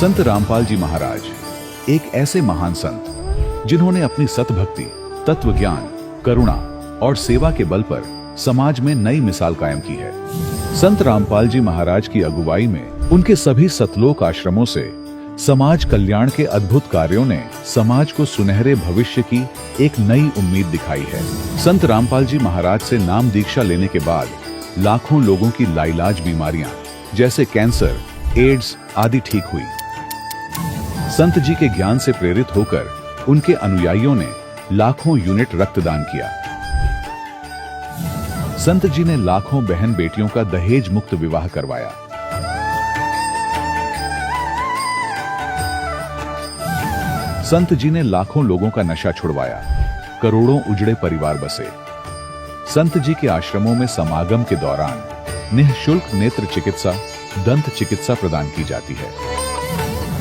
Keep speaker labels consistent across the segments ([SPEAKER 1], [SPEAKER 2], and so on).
[SPEAKER 1] संत रामपाल जी महाराज एक ऐसे महान संत जिन्होंने अपनी सतभक्ति, तत्व ज्ञान, करुणा और सेवा के बल पर समाज में नई मिसाल कायम की है। संत रामपाल जी महाराज की अगुवाई में उनके सभी सतलोक आश्रमों से समाज कल्याण के अद्भुत कार्यों ने समाज को सुनहरे भविष्य की एक नई उम्मीद दिखाई है। संत रामपाल जी महाराज से नाम दीक्षा लेने के बाद लाखों लोगों की लाइलाज बीमारियां जैसे कैंसर, एड्स आदि ठीक हुई। संत जी के ज्ञान से प्रेरित होकर उनके अनुयायियों ने लाखों यूनिट रक्तदान किया। संत जी ने लाखों बहन बेटियों का दहेज मुक्त विवाह करवाया। संत जी ने लाखों लोगों का नशा छुड़वाया, करोड़ों उजड़े परिवार बसे। संत जी के आश्रमों में समागम के दौरान निःशुल्क नेत्र चिकित्सा, दंत चिकित्सा प्रदान की जाती है।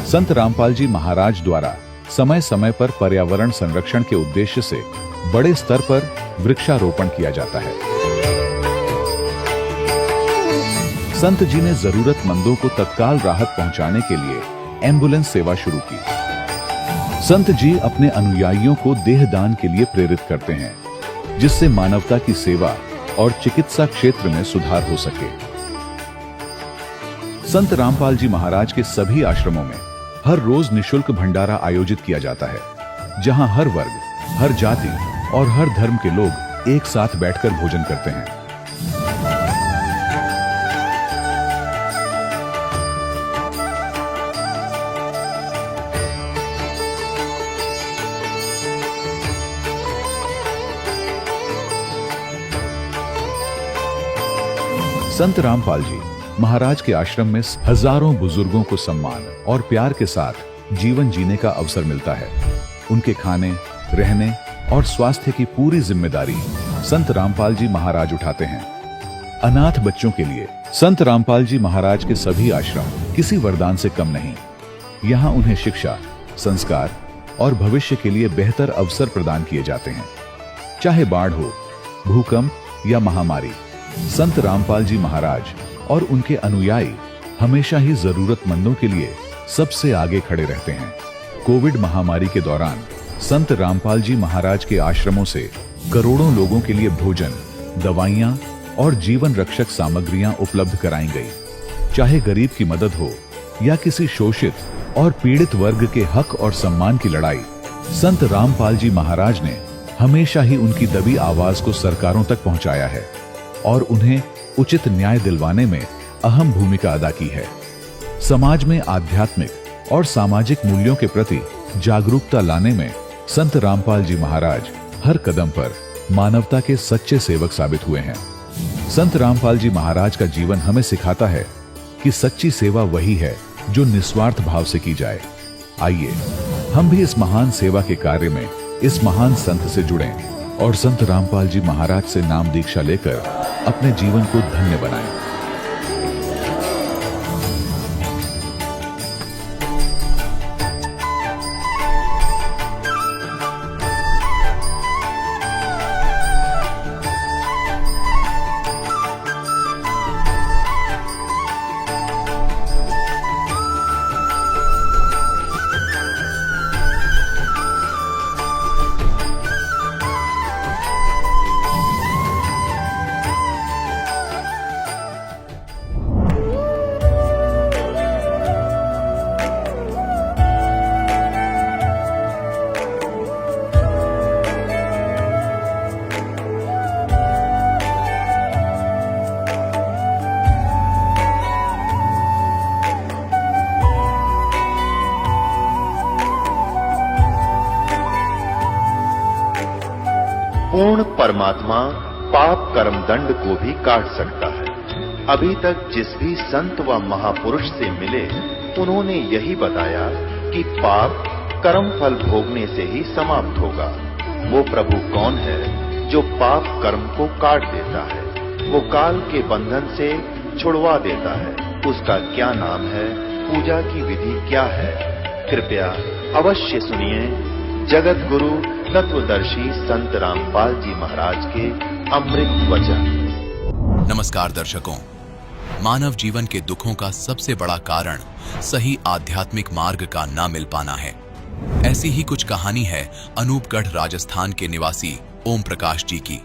[SPEAKER 1] संत रामपाल जी महाराज द्वारा समय समय पर पर्यावरण संरक्षण के उद्देश्य से बड़े स्तर पर वृक्षारोपण किया जाता है। संत जी ने जरूरतमंदों को तत्काल राहत पहुंचाने के लिए एम्बुलेंस सेवा शुरू की। संत जी अपने अनुयायियों को देहदान के लिए प्रेरित करते हैं, जिससे मानवता की सेवा और चिकित्सा क्षेत्र में सुधार हो सके। संत रामपाल जी महाराज के सभी आश्रमों में हर रोज निःशुल्क भंडारा आयोजित किया जाता है, जहां हर वर्ग, हर जाति और हर धर्म के लोग एक साथ बैठकर भोजन करते हैं। संत रामपाल जी महाराज के आश्रम में हजारों बुजुर्गों को सम्मान और प्यार के साथ जीवन जीने का अवसर मिलता है। उनके खाने, रहने और स्वास्थ्य की पूरी जिम्मेदारी संत रामपाल जी महाराज उठाते हैं। अनाथ बच्चों के लिए संत रामपाल जी महाराज के सभी आश्रम किसी वरदान से कम नहीं। यहाँ उन्हें शिक्षा, संस्कार और भविष्य के लिए बेहतर अवसर प्रदान किए जाते हैं। चाहे बाढ़ हो, भूकंप या महामारी, संत रामपाल जी महाराज और उनके अनुयायी हमेशा ही जरूरतमंदों के लिए सबसे आगे खड़े रहते हैं। कोविड महामारी के दौरान संत रामपाल जी महाराज के आश्रमों से करोड़ों लोगों के लिए भोजन, दवाइयां और जीवन रक्षक सामग्रियां उपलब्ध कराई गई। चाहे गरीब की मदद हो या किसी शोषित और पीड़ित वर्ग के हक और सम्मान की लड़ाई, संत रामपाल जी महाराज ने हमेशा ही उनकी दबी आवाज को सरकारों तक पहुंचाया है और उन्हें उचित न्याय दिलवाने में अहम भूमिका अदा की है। समाज में आध्यात्मिक और सामाजिक मूल्यों के प्रति जागरूकता लाने में संत रामपाल जी महाराज हर कदम पर मानवता के सच्चे सेवक साबित हुए हैं। संत रामपाल जी महाराज का जीवन हमें सिखाता है कि सच्ची सेवा वही है जो निस्वार्थ भाव से की जाए। आइए हम भी इस महान सेवा के कार्य में इस महान संत से जुड़ें और संत रामपाल जी महाराज से नाम दीक्षा लेकर अपने जीवन को धन्य बनाएं।
[SPEAKER 2] पूर्ण परमात्मा पाप कर्म दंड को भी काट सकता है। अभी तक जिस भी संत व महापुरुष से मिले, उन्होंने यही बताया कि पाप कर्म फल भोगने से ही समाप्त होगा। वो प्रभु कौन है जो पाप कर्म को काट देता है, वो काल के बंधन से छुड़वा देता है। उसका क्या नाम है, पूजा की विधि क्या है? कृपया अवश्य सुनिए जगत गुरु तत्वदर्शी संत रामपाल जी महाराज के अमृत वचन।
[SPEAKER 3] नमस्कार दर्शकों, मानव जीवन के दुखों का सबसे बड़ा कारण सही आध्यात्मिक मार्ग का ना मिल पाना है। ऐसी ही कुछ कहानी है अनूपगढ़ राजस्थान के निवासी ओम प्रकाश जी की,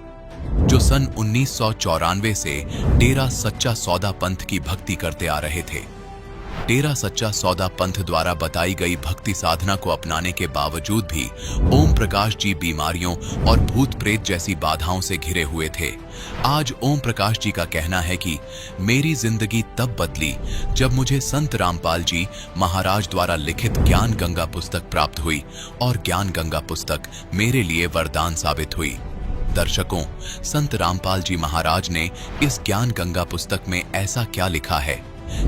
[SPEAKER 3] जो सन 1994 से डेरा सच्चा सौदा पंथ की भक्ति करते आ रहे थे। डेरा सच्चा सौदा पंथ द्वारा बताई गई भक्ति साधना को अपनाने के बावजूद भी ओम प्रकाश जी बीमारियों और भूत प्रेत जैसी बाधाओं से घिरे हुए थे। आज ओम प्रकाश जी का कहना है कि मेरी जिंदगी तब बदली जब मुझे संत रामपाल जी महाराज द्वारा लिखित ज्ञान गंगा पुस्तक प्राप्त हुई और ज्ञान गंगा पुस्तक मेरे लिए वरदान साबित हुई। दर्शकों, संत रामपाल जी महाराज ने इस ज्ञान गंगा पुस्तक में ऐसा क्या लिखा है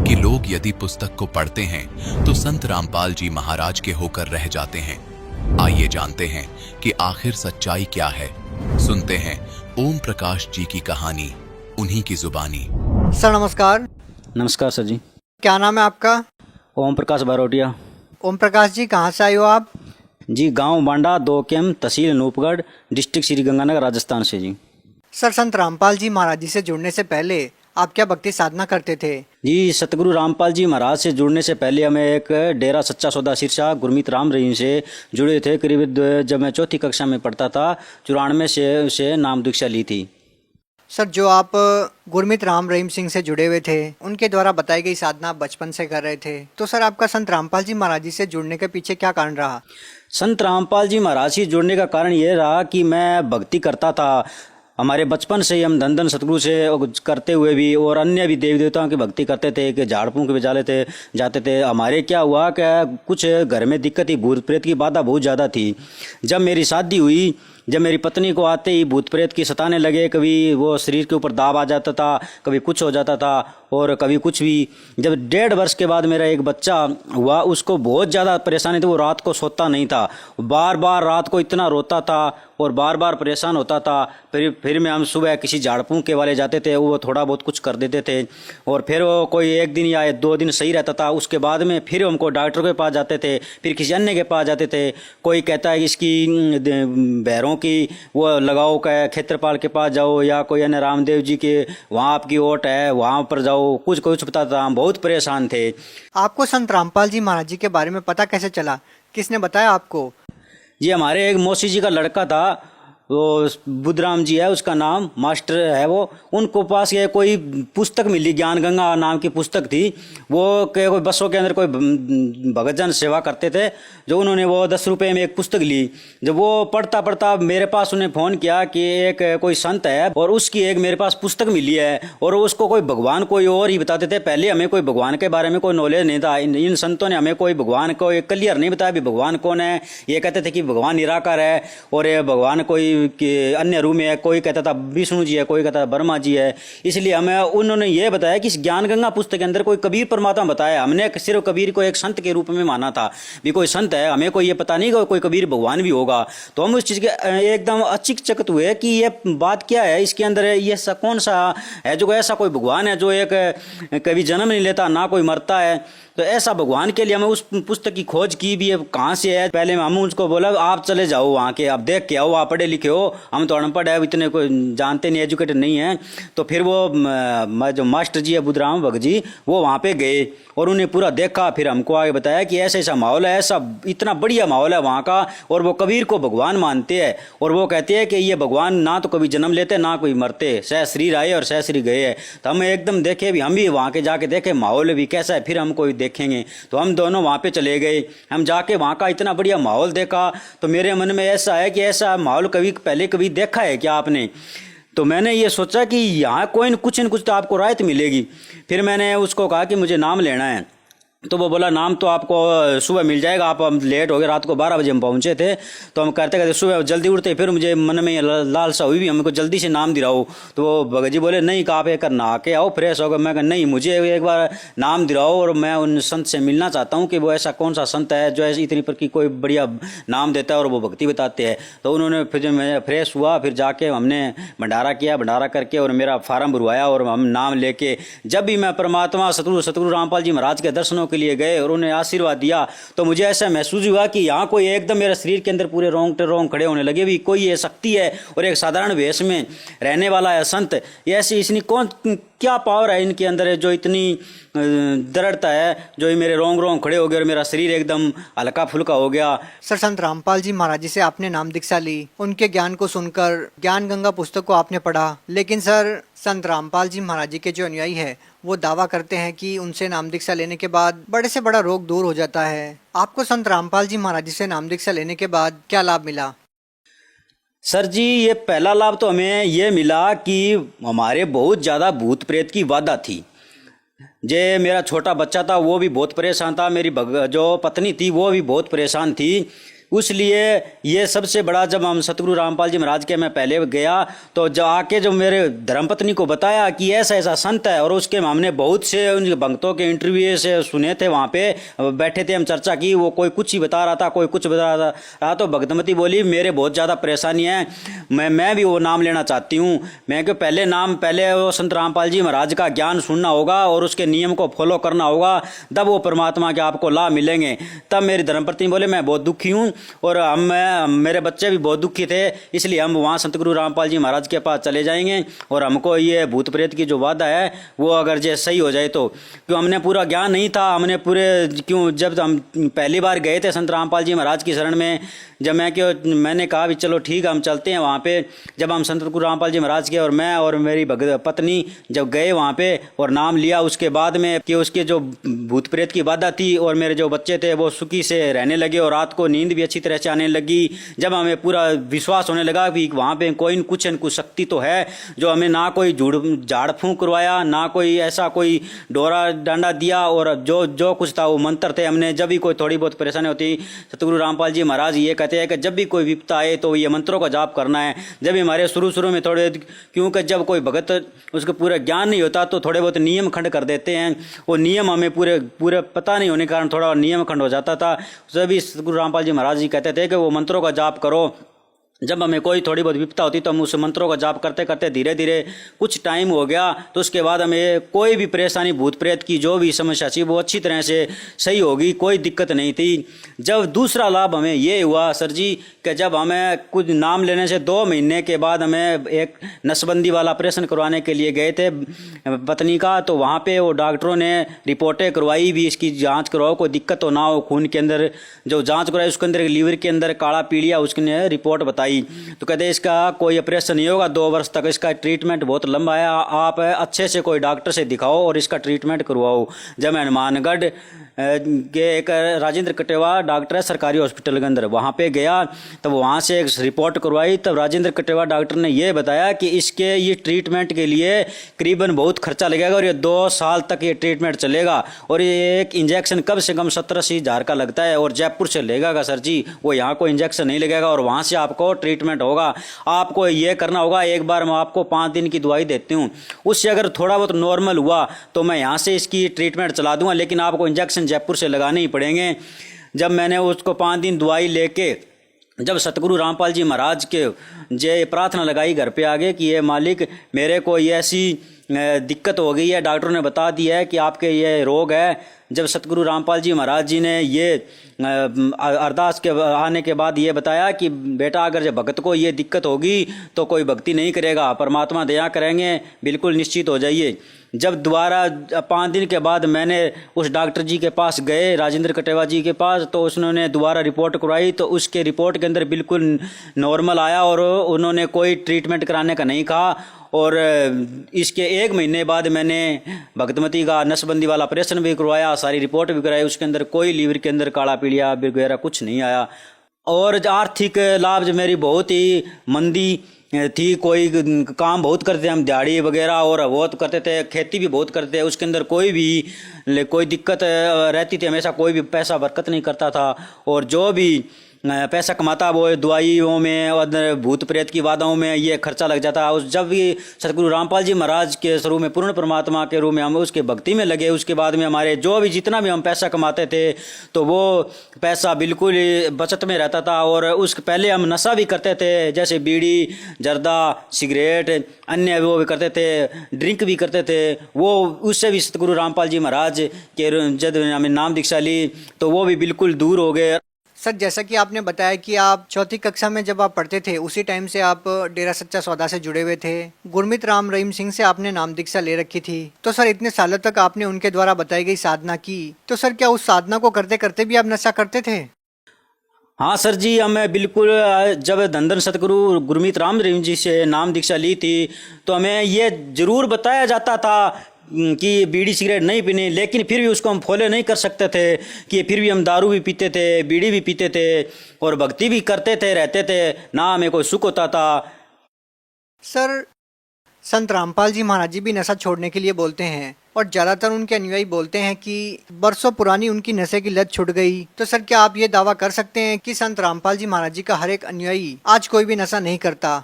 [SPEAKER 3] कि लोग यदि पुस्तक को पढ़ते हैं तो संत रामपाल जी महाराज के होकर रह जाते हैं। आइए जानते हैं कि आखिर सच्चाई क्या है। सुनते हैं ओम प्रकाश जी की कहानी, उन्हीं की जुबानी।
[SPEAKER 4] सर नमस्कार।
[SPEAKER 5] नमस्कार सर जी।
[SPEAKER 4] क्या नाम है आपका?
[SPEAKER 5] ओम प्रकाश बारोटिया।
[SPEAKER 4] ओम प्रकाश जी, कहाँ से आए हो आप?
[SPEAKER 5] जी, गांव बांडा, 2 कैम, तहसील अनूपगढ़, डिस्ट्रिक्ट श्री गंगानगर, राजस्थान से जी।
[SPEAKER 4] सर, संत रामपाल जी महाराज जी से जुड़ने से पहले आप क्या भक्ति साधना करते थे?
[SPEAKER 5] जी, सतगुरु रामपाल जी महाराज से जुड़ने से पहले हमें एक डेरा सच्चा सौदा सिरसा गुरमीत राम रहीम से जुड़े थे। करीब जब मैं 4th कक्षा में पढ़ता था, 94 से नाम दीक्षा ली थी।
[SPEAKER 4] सर, जो आप गुरमीत राम रहीम सिंह से जुड़े हुए थे, उनके द्वारा बताई गई साधना आप बचपन से कर रहे थे, तो सर आपका संत रामपाल जी महाराज जी से जुड़ने के पीछे क्या कारण रहा?
[SPEAKER 5] संत रामपाल जी महाराज से जुड़ने का कारण ये रहा कि मैं भक्ति करता था। हमारे बचपन से ही हम धन सतगुरु से करते हुए भी और अन्य भी देवी देवताओं की भक्ति करते थे कि झाड़ फूंक भी जाते थे। हमारे क्या हुआ कि कुछ घर में दिक्कत थी, भूत प्रेत की बाधा बहुत ज़्यादा थी। जब मेरी शादी हुई, जब मेरी पत्नी को आते ही भूत प्रेत की सताने लगे, कभी वो शरीर के ऊपर दाब आ जाता था, कभी कुछ हो जाता था और कभी कुछ भी। जब 1.5 वर्ष के बाद मेरा एक बच्चा हुआ, उसको बहुत ज़्यादा परेशानी थी। वो रात को सोता नहीं था, बार बार रात को इतना रोता था और बार बार परेशान होता था। फिर में हम सुबह किसी झाड़ फूंक के वाले जाते थे, वो थोड़ा बहुत कुछ कर देते थे और फिर वो कोई 1 दिन या 2 दिन सही रहता था। उसके बाद में फिर हमको डॉक्टर के पास जाते थे, फिर किसी अन्य के पास जाते थे। कोई कहता है इसकी बैरों की वो लगाओ, का क्षेत्रपाल के पास जाओ, या कोई अन्य रामदेव जी के वहाँ आपकी ओट है वहाँ पर जाओ, कुछ बताता था। हम बहुत परेशान थे।
[SPEAKER 4] आपको संत रामपाल जी महाराज जी के बारे में पता कैसे चला? किसने बताया आपको?
[SPEAKER 5] जी, हमारे एक मौसी जी का लड़का था, वो बुद्धराम जी है उसका नाम, मास्टर है वो। उनको पास ये कोई पुस्तक मिली, ज्ञान गंगा नाम की पुस्तक थी। वो कोई बसों के अंदर कोई भगत जन सेवा करते थे, जो उन्होंने वो 10 रुपये में एक पुस्तक ली। जब वो पढ़ता मेरे पास उन्हें फ़ोन किया कि एक कोई संत है और उसकी एक मेरे पास पुस्तक मिली है और उसको कोई भगवान कोई और ही बताते थे। पहले हमें कोई भगवान के बारे में कोई नॉलेज नहीं था। इन संतों ने हमें कोई भगवान को क्लियर नहीं बताया भी भगवान कौन है। ये कहते थे कि भगवान निराकार है और ये भगवान कोई कि अन्य रूप में है। कोई कहता था विष्णु जी है, कोई कहता था ब्रह्मा जी है। इसलिए हमें उन्होंने ये बताया कि इस ज्ञान गंगा पुस्तक के अंदर कोई कबीर परमात्मा बताया। हमने सिर्फ कबीर को एक संत के रूप में माना था, भी कोई संत है, हमें कोई ये पता नहीं कि कोई कबीर भगवान भी होगा। तो हम उस चीज़ के एकदम अचकित हुए कि ये बात क्या है, इसके अंदर ये कौन सा है जो ऐसा कोई भगवान है जो एक कभी जन्म नहीं लेता, ना कोई मरता है। तो ऐसा भगवान के लिए हमें उस पुस्तक की खोज की भी है, कहाँ से है। पहले हम उसको बोला आप चले जाओ वहाँ के, आप देख के आओ, आप पढ़े लिखे हो, हम तो अनपढ़ है, इतने कोई जानते नहीं, एजुकेटेड नहीं है। तो फिर वो जो मास्टर जी है बुद्धराम भगत जी, वो वहाँ पे गए और उन्हें पूरा देखा। फिर हमको आगे बताया कि ऐसा माहौल है, ऐसा इतना बढ़िया माहौल है वहाँ का, और वो कबीर को भगवान मानते हैं और वो कहते हैं कि ये भगवान ना तो कभी जन्म लेते ना कोई मरते, सह शरीर आए और सह शरीर गए। तो हम एकदम देखे भी, हम भी वहाँ के जाके देखे माहौल भी कैसा है, फिर हम कोई देखेंगे। तो हम दोनों वहाँ पे चले गए। हम जाके वहाँ का इतना बढ़िया माहौल देखा तो मेरे मन में ऐसा है कि ऐसा माहौल पहले कभी देखा है क्या आपने? तो मैंने ये सोचा कि यहाँ कोई कुछ न कुछ तो आपको राहत मिलेगी। फिर मैंने उसको कहा कि मुझे नाम लेना है। तो वो बोला नाम तो आपको सुबह मिल जाएगा। आप हम लेट हो गए, रात को 12 बजे हम पहुँचे थे। तो हम कहते सुबह जल्दी उठते, फिर मुझे मन में लालसा हुई भी हमको जल्दी से नाम दिलाओ। तो वो भगत जी बोले नहीं, आप एक नहा के आओ, फ्रेश हो गए। मैं कहा नहीं, मुझे एक बार नाम दिलाओ और मैं उन संत से मिलना चाहता हूँ कि वो ऐसा कौन सा संत है जो ऐसी इतनी पर की कोई बढ़िया नाम देता है और वो भक्ति बताते हैं। तो उन्होंने फिर जब मैं फ्रेश हुआ, फिर जाके हमने भंडारा किया, भंडारा करके और मेरा फार्म भरवाया और हम नाम लेके जब भी मैं परमात्मा सतगुरु रामपाल जी महाराज के दर्शनों के लिए गए और उन्हें आशीर्वाद दिया, तो मुझे ऐसा महसूस हुआ कि यहाँ कोई एकदम मेरे शरीर के अंदर पूरे रोंग खड़े होने लगे भी। कोई ये शक्ति है और एक साधारण वेश में रहने वाला है संत, ये ऐसी इसने क्या पावर है इनके अंदर है जो इतनी दृढ़ता है, जो ये मेरे रोंग रोंग खड़े हो गए और मेरा शरीर एकदम हल्का फुल्का हो गया।
[SPEAKER 4] सर, संत रामपाल जी महाराज जी से आपने नाम दीक्षा ली, उनके ज्ञान को सुनकर ज्ञान गंगा पुस्तक को आपने पढ़ा, लेकिन सर संत रामपाल जी महाराज जी के जो अनुयायी है वो दावा करते हैं कि उनसे नाम दीक्षा लेने के बाद बड़े से बड़ा रोग दूर हो जाता है। आपको संत रामपाल जी महाराज जी से नाम दीक्षा लेने के बाद क्या लाभ मिला?
[SPEAKER 5] सर जी, ये पहला लाभ तो हमें ये मिला कि हमारे बहुत ज़्यादा भूत प्रेत की बाधा थी। जे मेरा छोटा बच्चा था वो भी बहुत परेशान था, मेरी जो पत्नी थी वो भी बहुत परेशान थी। इसलिए ये सबसे बड़ा, जब हम सतगुरु रामपाल जी महाराज के मैं पहले गया तो जब आके जो मेरे धर्मपत्नी को बताया कि ऐसा ऐसा संत है, और उसके हमने बहुत से उनके भक्तों के इंटरव्यू से सुने थे, वहाँ पे बैठे थे, हम चर्चा की, वो कोई कुछ ही बता रहा था, कोई कुछ बता रहा। तो भक्तमती बोली मेरे बहुत ज़्यादा परेशानी है, मैं भी वो नाम लेना चाहती हूँ। मैं कि पहले वो संत रामपाल जी महाराज का ज्ञान सुनना होगा और उसके नियम को फॉलो करना होगा, तब वो परमात्मा के आपको लाभ मिलेंगे। तब मेरी धर्मपत्नी बोले मैं बहुत दुखी हूँ और मेरे बच्चे भी बहुत दुखी थे, इसलिए हम वहाँ संत गुरु रामपाल जी महाराज के पास चले जाएंगे और हमको ये भूत प्रेत की जो बाधा है वो अगर जे सही हो जाए तो। क्यों हमने पूरा ज्ञान नहीं था, हमने जब हम पहली बार गए थे संत रामपाल जी महाराज की शरण में, जब मैंने कहा भी चलो ठीक है हम चलते हैं वहाँ पे। जब हम संत गुरु रामपाल जी महाराज के और मैं और मेरी पत्नी जब गए वहाँ पे और नाम लिया, उसके बाद में कि उसके जो भूत प्रेत की बाधा थी और मेरे जो बच्चे थे वो सुखी से रहने लगे और रात को नींद भी अच्छी तरह से आने लगी। जब हमें पूरा विश्वास होने लगा कि वहाँ पे कोई न कुछ शक्ति तो है, जो हमें ना कोई झाड़ फूंक करवाया, ना कोई ऐसा कोई डोरा डांडा दिया, और जो कुछ था वो मंत्र थे। हमने जब भी कोई थोड़ी बहुत परेशानी होती, सतगुरु रामपाल जी महाराज ये कहते हैं कि जब भी कोई विपदा आए तो ये मंत्रों का जाप करना है। जब भी हमारे शुरू में थोड़े, क्योंकि जब कोई भगत उसको पूरा ज्ञान नहीं होता तो थोड़े बहुत नियम खंड कर देते हैं, वो नियम हमें पूरे पता नहीं होने के कारण थोड़ा नियम खंड हो जाता था। जब भी सतगुरु रामपाल जी महाराज जी कहते थे कि वो मंत्रों का जाप करो। जब हमें कोई थोड़ी बहुत विपदा होती तो हम उस मंत्रों का जाप करते करते धीरे धीरे कुछ टाइम हो गया, तो उसके बाद हमें कोई भी परेशानी भूत प्रेत की जो भी समस्या थी वो अच्छी तरह से सही होगी, कोई दिक्कत नहीं थी। जब दूसरा लाभ हमें ये हुआ सर जी कि जब हमें कुछ नाम लेने से 2 महीने के बाद हमें एक नसबंदी वाला ऑपरेशन करवाने के लिए गए थे पत्नी का, तो वहाँ पे वो डॉक्टरों ने रिपोर्टें करवाई भी, इसकी जांच करवाओ कोई दिक्कत तो ना हो। खून के अंदर जो जांच करवाई उसके अंदर लीवर के अंदर काला पीलिया उसने रिपोर्ट बताई, तो कहते इसका कोई ऑपरेशन नहीं होगा 2 वर्ष तक, इसका ट्रीटमेंट बहुत लंबा है, आप अच्छे से कोई डॉक्टर से दिखाओ और इसका ट्रीटमेंट करवाओ। जब मैं हनुमानगढ़ के एक राजेंद्र कटेवा डॉक्टर है सरकारी हॉस्पिटल के अंदर, वहाँ पे गया तब वहाँ से एक रिपोर्ट करवाई, तब राजेंद्र कटेवा डॉक्टर ने ये बताया कि इसके ये ट्रीटमेंट के लिए करीबन बहुत खर्चा लगेगा और ये 2 साल तक ये ट्रीटमेंट चलेगा, और ये एक इंजेक्शन कम से कम 70-80 हज़ार का लगता है, और जयपुर से लगेगा सर जी, वो यहाँ कोई इंजेक्शन नहीं लगेगा और वहाँ से आपको ट्रीटमेंट होगा। आपको ये करना होगा, एक बार मैं आपको 5 दिन की दवाई देती हूँ, उससे अगर थोड़ा बहुत नॉर्मल हुआ तो मैं यहाँ से इसकी ट्रीटमेंट चला दूंगा, लेकिन आपको इंजेक्शन जयपुर से लगाने ही पड़ेंगे। जब मैंने उसको 5 दिन दवाई लेके जब सतगुरु रामपाल जी महाराज के जे प्रार्थना लगाई घर पे आगे कि ये मालिक मेरे को ये ऐसी दिक्कत हो गई है, डॉक्टरों ने बता दिया है कि आपके ये रोग है। जब सतगुरु रामपाल जी महाराज जी ने ये अरदास के आने के बाद ये बताया कि बेटा अगर जब भगत को ये दिक्कत होगी तो कोई भक्ति नहीं करेगा, परमात्मा दया करेंगे, बिल्कुल निश्चित हो जाइए। जब दोबारा 5 दिन के बाद मैंने उस डॉक्टर जी के पास गए, राजेंद्र कटेवा जी के पास, तो उसने दोबारा रिपोर्ट करवाई, तो उसके रिपोर्ट के अंदर बिल्कुल नॉर्मल आया और उन्होंने कोई ट्रीटमेंट कराने का नहीं कहा। और इसके 1 महीने बाद मैंने भगतमती का नसबंदी वाला ऑपरेशन भी करवाया, सारी रिपोर्ट भी कराई, उसके अंदर कोई लीवर के अंदर काला पीलिया वगैरह कुछ नहीं आया। और आर्थिक लाभ जो मेरी बहुत ही मंदी थी, कोई काम बहुत करते हम दिहाड़ी वगैरह और बहुत करते थे, खेती भी बहुत करते थे, उसके अंदर कोई दिक्कत रहती थी, हमेशा कोई भी पैसा बरकत नहीं करता था, और जो भी पैसा कमाता वो दवाइयों में और भूत प्रेत की बाधाओं में ये खर्चा लग जाता। उस जब भी सतगुरु रामपाल जी महाराज के स्वरूप में पूर्ण परमात्मा के रूप में हम उसके भक्ति में लगे, उसके बाद में हमारे जो भी जितना भी हम पैसा कमाते थे तो वो पैसा बिल्कुल बचत में रहता था। और उसके पहले हम नशा भी करते थे, जैसे बीड़ी जर्दा सिगरेट अन्य वो भी करते थे, ड्रिंक भी करते थे, वो उससे भी सतगुरु रामपाल जी महाराज के जब हमें नाम दीक्षा ली तो वो भी बिल्कुल दूर हो गए।
[SPEAKER 4] सर जैसा कि आपने बताया कि आप चौथी कक्षा में जब आप पढ़ते थे उसी टाइम से आप डेरा सच्चा सौदा से जुड़े हुए थे। गुरमीत राम रहीम सिंह से आपने नाम दीक्षा ले रखी थी। तो सर इतने सालों तक आपने उनके द्वारा बताई गई साधना की, तो सर क्या उस साधना को करते करते भी आप नशा करते थे?
[SPEAKER 5] हाँ सर जी, हमें बिल्कुल जब धन धन सतगुरु गुरमीत राम रहीम जी से नाम दीक्षा ली थी तो हमें ये जरूर बताया जाता था कि बीड़ी सिगरेट नहीं पीनी, लेकिन फिर भी उसको हम फॉलो नहीं कर सकते थे कि फिर भी हम दारू भी पीते थे, बीड़ी भी पीते थे और भक्ति भी करते थे, रहते थे, ना हमें कोई सुख होता था।
[SPEAKER 4] सर संत रामपाल जी महाराज जी भी नशा छोड़ने के लिए बोलते हैं और ज्यादातर उनके अनुयायी बोलते हैं कि बरसों पुरानी उनकी नशे की लत छूट गई। तो सर क्या आप ये दावा कर सकते हैं कि संत रामपाल जी महाराज जी का हर एक अनुयायी आज कोई भी नशा नहीं करता?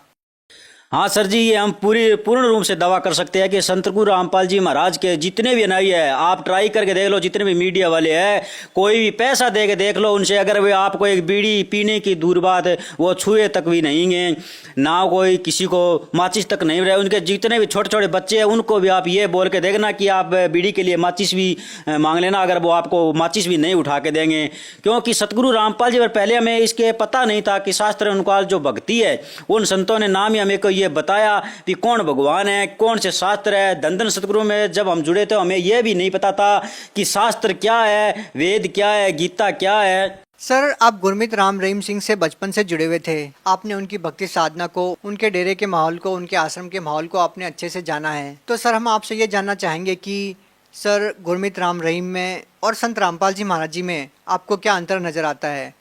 [SPEAKER 5] हाँ सर जी, ये हम पूर्ण रूप से दावा कर सकते हैं कि संत गुरु रामपाल जी महाराज के जितने भी अनुयायी है, आप ट्राई करके देख लो, जितने भी मीडिया वाले हैं, कोई भी पैसा दे के देख लो उनसे, अगर वे आपको एक बीड़ी पीने की दूर बात है वो छुए तक भी नहीं है, ना कोई किसी को माचिस तक नहीं रहे। उनके जितने भी छोटे छोटे बच्चे हैं उनको भी आप ये बोल के देखना कि आप बीड़ी के लिए माचिस भी मांग लेना, अगर वो आपको माचिस भी नहीं उठा के देंगे। क्योंकि सतगुरु रामपाल जी पर पहले हमें इसके पता नहीं था कि शास्त्र अनुसार जो भक्ति है, उन संतों ने नाम ही हमें को ये बताया कि कौन भगवान है, कौन से शास्त्र है। धन धन सतगुरु में जब हम जुड़े थे हमें यह भी नहीं पता था कि शास्त्र क्या है, वेद क्या है, गीता क्या है।
[SPEAKER 4] सर आप गुरमीत राम रहीम सिंह से बचपन से जुड़े हुए थे, आपने उनकी भक्ति साधना को, उनके डेरे के माहौल को, उनके आश्रम के माहौल को आपने अच्छे से जाना है। तो सर हम आपसे ये जानना चाहेंगे कि सर गुरमीत राम रहीम में और संत रामपाल जी महाराज जी में आपको क्या अंतर नजर आता है?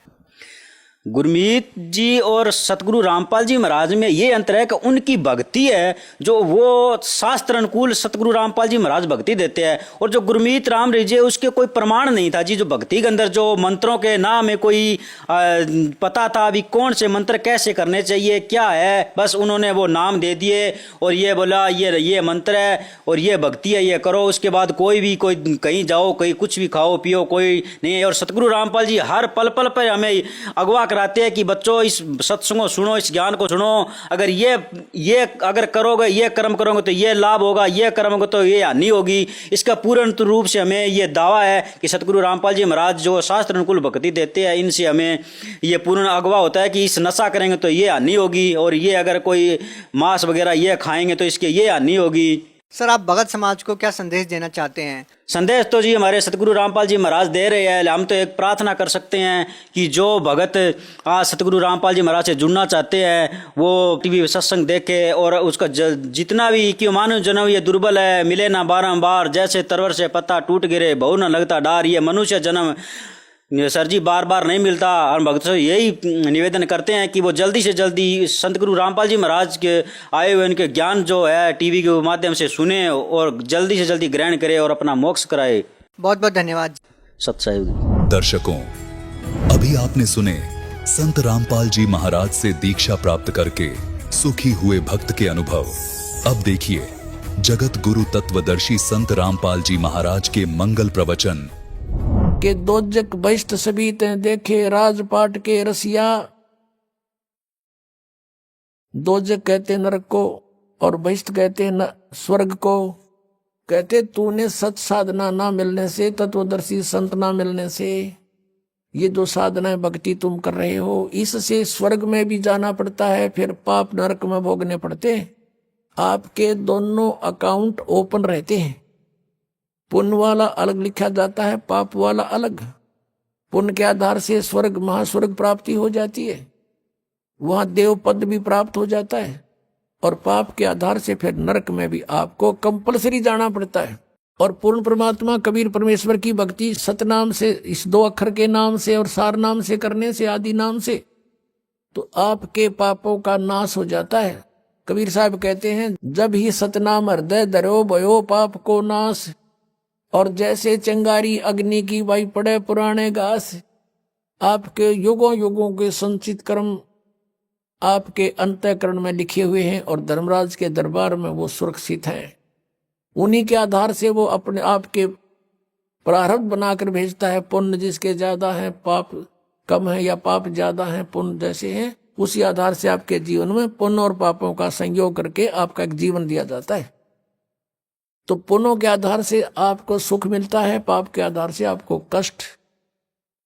[SPEAKER 5] गुरमीत जी और सतगुरु रामपाल जी महाराज में ये अंतर है कि उनकी भक्ति है जो वो शास्त्र अनुकूल सतगुरु रामपाल जी महाराज भक्ति देते हैं, और जो गुरमीत राम रहीम जी उसके कोई प्रमाण नहीं था जी। जो भक्ति के अंदर जो मंत्रों के नाम में कोई पता था अभी कौन से मंत्र कैसे करने चाहिए क्या है, बस उन्होंने वो नाम दे दिए और ये बोला ये मंत्र है और ये भक्ति है, ये करो। उसके बाद कोई कहीं जाओ, कहीं कुछ भी खाओ पियो, कोई नहीं। और सतगुरु रामपाल जी हर पल पल पर हमें अगवा कराते हैं कि बच्चों इस सत्संग को सुनो, इस ज्ञान को सुनो, अगर ये अगर करोगे, ये कर्म करोगे तो ये लाभ होगा, ये कर्म होगा तो ये हानि होगी। इसका पूर्ण रूप से हमें ये दावा है कि सतगुरु रामपाल जी महाराज जो शास्त्र अनुकूल भक्ति देते हैं, इनसे हमें ये पूर्ण अगवा होता है कि इस नशा करेंगे तो ये हानि होगी, और ये अगर कोई मांस वगैरह ये खाएंगे तो इसके ये हानि होगी।
[SPEAKER 4] सर आप भगत समाज को क्या संदेश देना चाहते हैं?
[SPEAKER 5] संदेश तो जी हमारे सतगुरु रामपाल जी महाराज दे रहे हैं। हम तो एक प्रार्थना कर सकते हैं कि जो भगत आज सतगुरु रामपाल जी महाराज से जुड़ना चाहते हैं वो टीवी सत्संग देखे और उसका जितना भी कि मानव जन्म ये दुर्बल है, मिले ना बारंबार, जैसे तरवर से पत्ता टूट गिरे बहु न लगता डार। ये मनुष्य जन्म सर जी बार बार नहीं मिलता। हम भक्त से यही निवेदन करते हैं कि वो जल्दी से जल्दी संत गुरु रामपाल जी महाराज के आए हुए उनके ज्ञान जो है टीवी के माध्यम से सुने और जल्दी से जल्दी ग्रहण करे और अपना मोक्ष कराए।
[SPEAKER 4] बहुत बहुत धन्यवाद।
[SPEAKER 5] सत्संग
[SPEAKER 3] दर्शकों, अभी आपने सुने संत रामपाल जी महाराज से दीक्षा प्राप्त करके सुखी हुए भक्त के अनुभव। अब देखिए जगत गुरु तत्वदर्शी संत रामपाल जी महाराज के मंगल प्रवचन।
[SPEAKER 6] के दोजक बहिष्ठ सभी ते देखे राजपाट के रसिया। दोजक कहते नरक को और बहिष्ठ कहते न स्वर्ग को। कहते तूने सत साधना ना मिलने से, तत्वदर्शी संत ना मिलने से, ये जो साधना भक्ति तुम कर रहे हो इससे स्वर्ग में भी जाना पड़ता है, फिर पाप नरक में भोगने पड़ते। आपके दोनों अकाउंट ओपन रहते हैं। पुण्य वाला अलग लिखा जाता है, पाप वाला अलग। पुण्य के आधार से स्वर्ग महास्वर्ग प्राप्ति हो जाती है, वहां देव पद भी प्राप्त हो जाता है, और पाप के आधार से फिर नरक में भी आपको कंपलसरी जाना पड़ता है। और पूर्ण परमात्मा कबीर परमेश्वर की भक्ति सतनाम से, इस 2 अक्षर के नाम से और सार नाम से करने से, आदि नाम से, तो आपके पापों का नाश हो जाता है। कबीर साहब कहते हैं जब ही सतनाम हृदय धरो भयो पाप को नाश। और जैसे चिंगारी अग्नि की वाई पड़े पुराने घास। आपके युगों युगों के संचित कर्म आपके अंतःकरण में लिखे हुए हैं और धर्मराज के दरबार में वो सुरक्षित हैं। उन्हीं के आधार से वो अपने आप के प्रारब्ध बनाकर भेजता है। पुण्य जिसके ज्यादा है, पाप कम है, या पाप ज्यादा है पुण्य जैसे हैं, उसी आधार से आपके जीवन में पुण्य और पापों का संयोग करके आपका एक जीवन दिया जाता है। तो पुण्यों के आधार से आपको सुख मिलता है, पाप के आधार से आपको कष्ट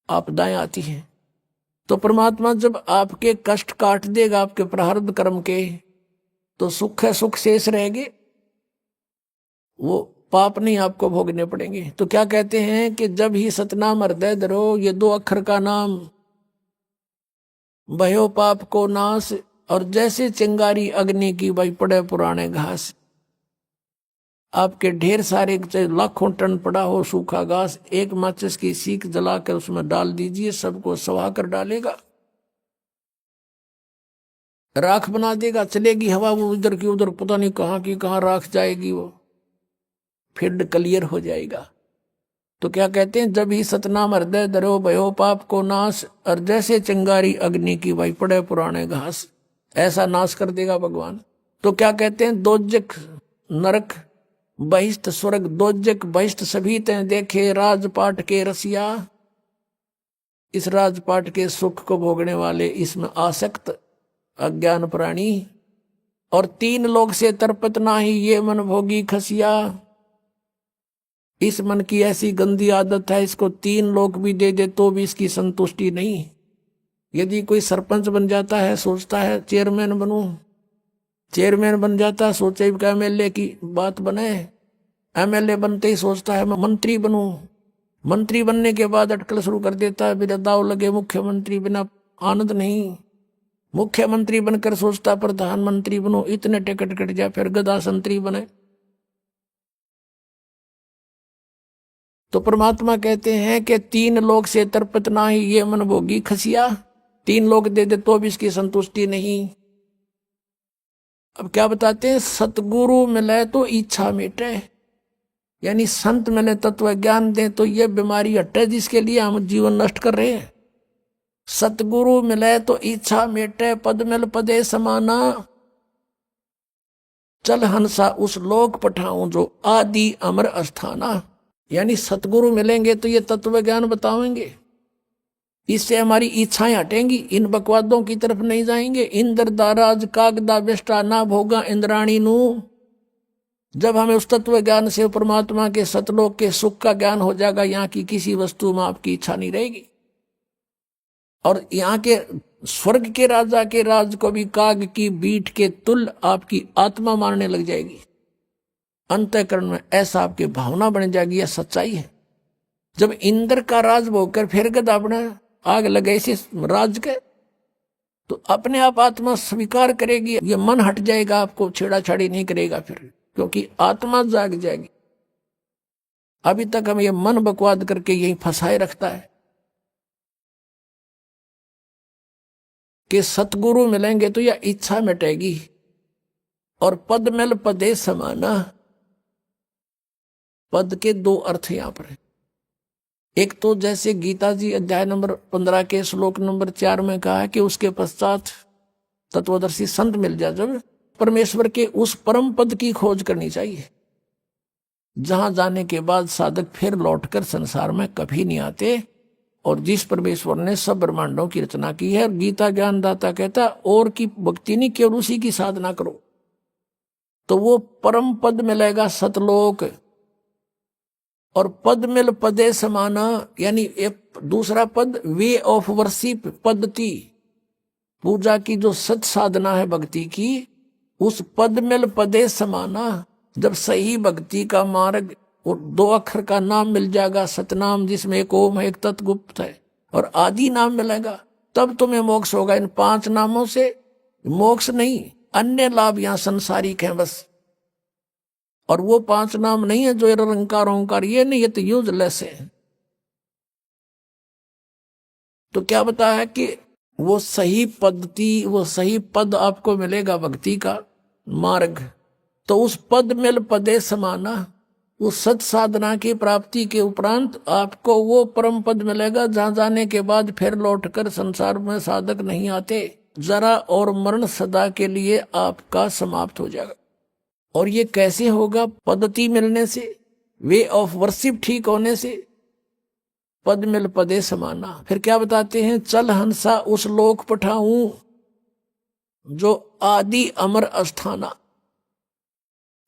[SPEAKER 6] आपदाएं आती हैं। तो परमात्मा जब आपके कष्ट काट देगा आपके प्रारब्ध कर्म के, तो सुख है, सुख शेष रहेगी, वो पाप नहीं आपको भोगने पड़ेंगे। तो क्या कहते हैं कि जब ही सतनाम हृदय धरो, ये 2 अक्षर का नाम, भयो पाप को नाश, और जैसे चिंगारी अग्नि की भाई पड़े पुराने घास। आपके ढेर सारे लाखों टन पड़ा हो सूखा घास, एक माचिस की सीख जलाकर उसमें डाल दीजिए, सबको सवा कर डालेगा, राख बना देगा, चलेगी हवा वो इधर की उधर, पता नहीं कहाँ की कहाँ राख जाएगी, वो फिर क्लियर हो जाएगा। तो क्या कहते हैं, जब ही सतनाम हृदय धरो भयो पाप को नाश, और जैसे चिंगारी अग्नि की भाई पड़े पुराने घास, ऐसा नाश कर देगा भगवान। तो क्या कहते हैं, दोजक नरक बहिष्ठ स्वर्ग, दोजक बहिष्ठ सभी ते देखे राजपाट के रसिया। इस राजपाट के सुख को भोगने वाले, इसमें आसक्त अज्ञान प्राणी, और 3 लोग से तरपत नाही ये मन भोगी खसिया। इस मन की ऐसी गंदी आदत है, इसको 3 लोग भी दे दे तो भी इसकी संतुष्टि नहीं। यदि कोई सरपंच बन जाता है, सोचता है चेयरमैन बनूं, चेयरमैन बन जाता है, सोचे कि एमएलए की बात बने, एमएलए बनते ही सोचता है मैं मंत्री बनूं, मंत्री बनने के बाद अटकल शुरू कर देता है, बिना दाव लगे मुख्यमंत्री, बिना आनंद नहीं। मुख्यमंत्री बनकर सोचता प्रधानमंत्री बनूं, इतने टिकट कट जाए, फिर गधा संतरी बने। तो परमात्मा कहते हैं कि 3 लोग से तरपत नाही ये मन भोगी खसिया। 3 लोग दे दे तो भी इसकी संतुष्टि नहीं। अब क्या बताते हैं, सतगुरु मिले तो इच्छा मिटे, यानी संत मिले तत्व ज्ञान दे तो ये बीमारी हटे जिसके लिए हम जीवन नष्ट कर रहे हैं। सतगुरु मिले तो इच्छा मिटे, पद मिल पदे समाना, चल हंसा उस लोक पठाऊं जो आदि अमर अस्थाना। यानी सतगुरु मिलेंगे तो ये तत्व ज्ञान बताएंगे, इससे हमारी इच्छाएं हटेंगी, इन बकवादों की तरफ नहीं जाएंगे। इंद्र दाराज कागदा बेष्टा ना भोगा इंद्राणी नू। जब हमें उस तत्व ज्ञान से परमात्मा के सतलोक के सुख का ज्ञान हो जाएगा, यहाँ की किसी वस्तु में आपकी इच्छा नहीं रहेगी, और यहाँ के स्वर्ग के राजा के राज को भी काग की बीट के तुल्य आपकी आत्मा मानने लग जाएगी। अंतःकरण में ऐसा आपकी भावना बन जाएगी, यह सच्चाई है। जब इंद्र का राज भोगकर फिर गदा बना आग लगे इसे राज के, तो अपने आप आत्मा स्वीकार करेगी, ये मन हट जाएगा, आपको छेड़ाछाड़ी नहीं करेगा फिर, क्योंकि आत्मा जाग जाएगी। अभी तक हम ये मन बकवाद करके यही फंसाए रखता है कि सतगुरु मिलेंगे तो यह इच्छा मिटेगी, और पद मिल पदे समाना। पद के 2 अर्थ यहां पर है। एक तो जैसे गीता जी अध्याय नंबर 15 के श्लोक नंबर 4 में कहा है कि उसके पश्चात तत्वदर्शी संत मिल जाए, जब परमेश्वर के उस परम पद की खोज करनी चाहिए, जहां जाने के बाद साधक फिर लौटकर संसार में कभी नहीं आते, और जिस परमेश्वर ने सब ब्रह्मांडों की रचना की है। और गीता ज्ञानदाता कहता और की भक्ति नहीं, केवल उसी की साधना करो तो वो परम पद मिलेगा, सतलोक। और पद मिल पदे समाना, यानी एक दूसरा पद वे ऑफ वर्शिप, पद्धति पूजा की जो सत साधना है भक्ति की, उस पद मिल पदे समाना। जब सही भक्ति का मार्ग और 2 अक्षर का नाम मिल जाएगा, सतनाम जिसमें एक ओम है, एक तत्गुप्त है, और आदि नाम मिलेगा, तब तुम्हें मोक्ष होगा। इन 5 नामों से मोक्ष नहीं, अन्य लाभ यहां संसारिक हैं बस। और वो 5 नाम नहीं है जो निरंकार ओंकार, ये नहीं, ये तो यूजलेस है। तो क्या बताया है कि वो सही पद्धति, वो सही पद आपको मिलेगा भक्ति का मार्ग। तो उस पद मिल पदे समाना, उस सत साधना की प्राप्ति के उपरांत आपको वो परम पद मिलेगा, जहां जाने के बाद फिर लौटकर संसार में साधक नहीं आते। जरा और मरण सदा के लिए आपका समाप्त हो जाएगा। और ये कैसे होगा? पद्धति मिलने से, वे ऑफ वर्शिप ठीक होने से, पद मिल पदे समाना। फिर क्या बताते हैं? चल हंसा उस लोक पठाऊं जो आदि अमर अस्थाना।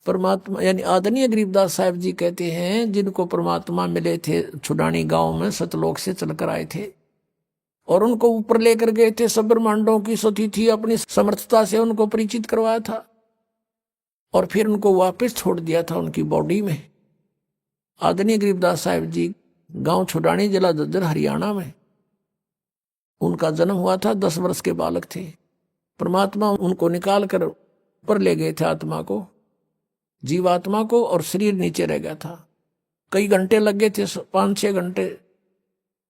[SPEAKER 6] परमात्मा यानी आदरणीय गरीबदास साहब जी कहते हैं, जिनको परमात्मा मिले थे छुडानी गांव में, सतलोक से चलकर आए थे, और उनको ऊपर लेकर गए थे, सब ब्रह्मांडों की सतिथि अपनी समर्थता से उनको परिचित करवाया था और फिर उनको वापस छोड़ दिया था उनकी बॉडी में। आदरणीय गरीबदास साहिब जी गांव छुडानी, जिला झज्जर, हरियाणा में उनका जन्म हुआ था। 10 वर्ष के बालक थे। परमात्मा उनको निकाल कर ऊपर ले गए थे, आत्मा को, जीवात्मा को, और शरीर नीचे रह गया था। कई घंटे लग गए थे, 5-6 घंटे।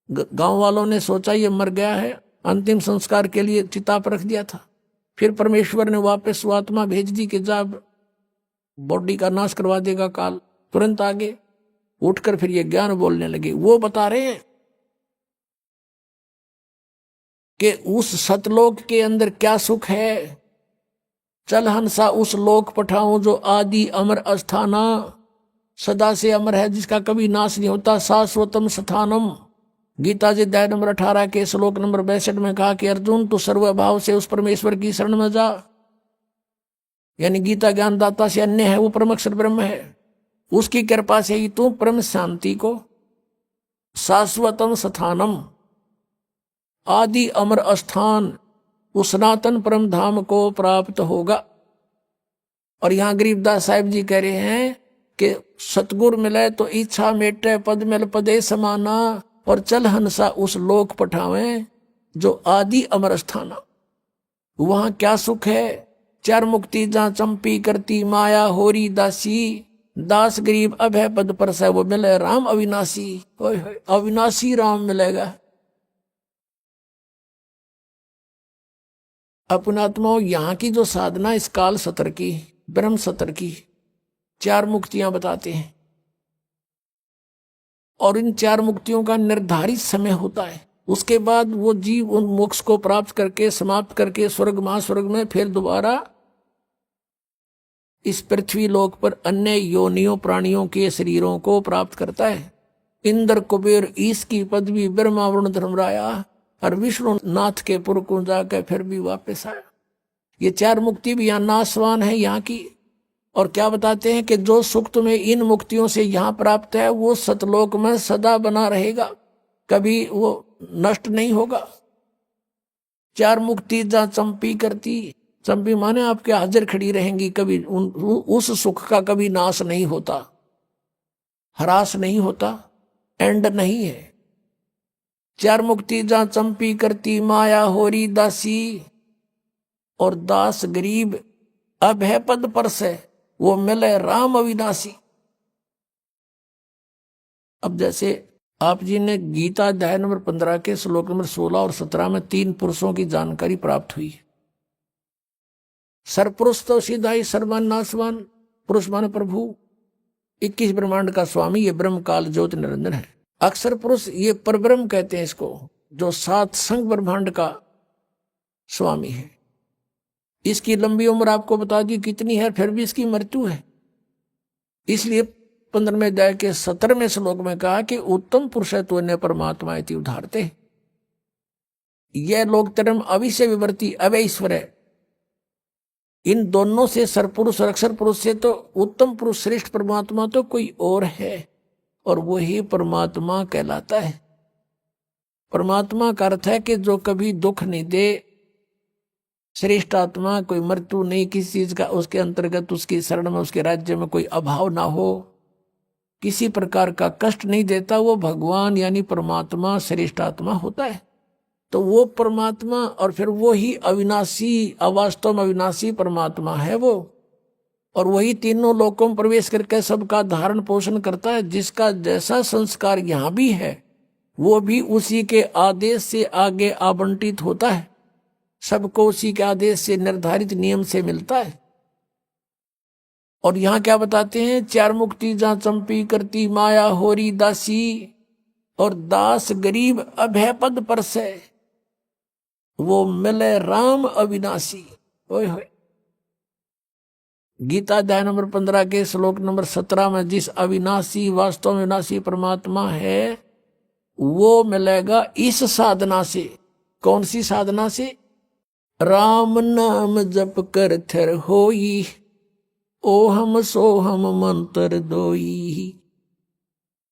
[SPEAKER 6] गांव वालों ने सोचा ये मर गया है, अंतिम संस्कार के लिए चिता पर रख दिया था। फिर परमेश्वर ने वापस वो आत्मा भेज दी कि जब बॉडी का नाश करवा देगा काल। तुरंत आगे उठकर फिर ये ज्ञान बोलने लगे। वो बता रहे हैं कि उस सतलोक के अंदर क्या सुख है। चल हंसा उस लोक पठाऊं जो आदि अमर अस्थाना, सदा से अमर है, जिसका कभी नाश नहीं होता। शाश्वतम स्थानम। गीता जी अध्याय नंबर 18 के श्लोक नंबर 62 में कहा कि अर्जुन तू सर्वभाव से उस परमेश्वर की शरण में जा। यानी गीता ज्ञानदाता से अन्य है, वो परमअक्षर ब्रह्म है। उसकी कृपा से ही तू परम शांति को, शाश्वतम स्थानम, आदि अमर स्थान, उस सनातन परम धाम को प्राप्त होगा। और यहां गरीबदास साहिब जी कह रहे हैं कि सतगुर मिले तो इच्छा मेटे, पद मिल पदे समाना, और चल हंसा उस लोक पठावे जो आदि अमर स्थाना। वहां क्या सुख है। 4 मुक्ति जहां चंपी करती माया होरी दासी, दास गरीब अभय पद पर से वो मिले राम अविनाशी। अविनाशी राम मिलेगा। अपनात्माओं, यहाँ की जो साधना इस काल सतर की, ब्रह्म सतर की 4 मुक्तियां बताते हैं, और इन 4 मुक्तियों का निर्धारित समय होता है। उसके बाद वो जीव उन मोक्ष को प्राप्त करके, समाप्त करके स्वर्ग महास्वर्ग में फिर दोबारा इस पृथ्वी लोक पर अन्य योनियों प्राणियों के शरीरों को प्राप्त करता है। इंद्र कुबेर ईश की पदवी, ब्रह्मा वरुण धर्मराया, और विष्णु नाथ के पुर को जाकर फिर भी वापस आया। ये 4 मुक्ति भी यहाँ नाशवान है यहाँ की। और क्या बताते हैं कि जो सुख तुम्हें इन मुक्तियों से यहाँ प्राप्त है वो सतलोक में सदा बना रहेगा, कभी वो नष्ट नहीं होगा। 4 मुक्ति जहाँ चंपी करती, चंपी माने आपके हाजिर खड़ी रहेंगी, कभी उस सुख का कभी नाश नहीं होता, ह्रास नहीं होता, एंड नहीं है। 4 मुक्ति जहाँ चंपी करती माया होरी दासी, और दास गरीब अभय पद पर से वो मिले राम अविनाशी। अब जैसे आप जी ने गीता अध्याय नंबर 15 के श्लोक नंबर 16 और 17 में 3 पुरुषों की जानकारी प्राप्त हुई। सरपुरुष तो सीधा ही सर्वान नाशवान, पुरुष माने प्रभु, 21 ब्रह्मांड का स्वामी, ये ब्रह्म काल ज्योति निरंजन है। अक्षर पुरुष ये परब्रह्म कहते हैं इसको, जो 7 संग ब्रह्मांड का स्वामी है। इसकी लंबी उम्र आपको बता दी कितनी है, फिर भी इसकी मृत्यु है। इसलिए 15वें अध्याय के 17वें श्लोक में कहा कि उत्तम पुरुष है तो अन्य परमात्मा इति उदाहरते। यह लोक तरम अविषय विवर्ती अवय ईश्वर है। इन दोनों से सरपुरुष और अक्षर पुरुष से तो उत्तम पुरुष श्रेष्ठ परमात्मा तो कोई और है, और वही परमात्मा कहलाता है। परमात्मा का अर्थ है कि जो कभी दुख नहीं दे, श्रेष्ठ आत्मा, कोई मृत्यु नहीं किसी चीज का, उसके अंतर्गत उसकी शरण में, उसके राज्य में कोई अभाव ना हो, किसी प्रकार का कष्ट नहीं देता, वो भगवान यानी परमात्मा श्रेष्ठ आत्मा होता है। तो वो परमात्मा, और फिर वो ही अविनाशी, अवास्तव में अविनाशी परमात्मा है वो, और वही तीनों लोकों में प्रवेश करके सबका धारण पोषण करता है। जिसका जैसा संस्कार यहाँ भी है वो भी उसी के आदेश से आगे आवंटित होता है, सबको उसी के आदेश से निर्धारित नियम से मिलता है। और यहाँ क्या बताते हैं, 4 मुक्ति जहाँ चंपी करती माया होरी दासी, और दास गरीब अभय पद पर से वो मिले राम अविनाशी। ओए होए। गीता अध्याय नंबर 15 के श्लोक नंबर 17 में जिस अविनाशी, वास्तव में विनाशी परमात्मा है वो मिलेगा इस साधना से। कौन सी साधना से? राम नाम जप कर थर होई, ओहम सोहम मंत्र दोई।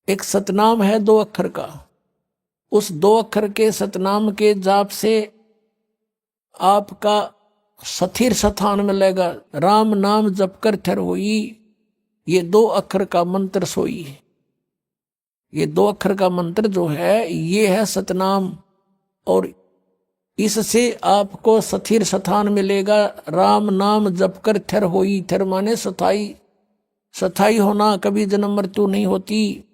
[SPEAKER 6] एक सतनाम है 2 अक्षर का, उस 2 अक्षर के सतनाम के जाप से आपका स्थिर स्थान मिलेगा। राम नाम जप कर थर होई, ये 2 अक्षर का मंत्र सोई। ये 2 अक्षर का मंत्र जो है ये है सतनाम, और इससे आपको स्थिर स्थान मिलेगा। राम नाम जप कर थर होई, थर माने स्थाई, स्थाई होना, कभी जन्म मृत्यु नहीं होती,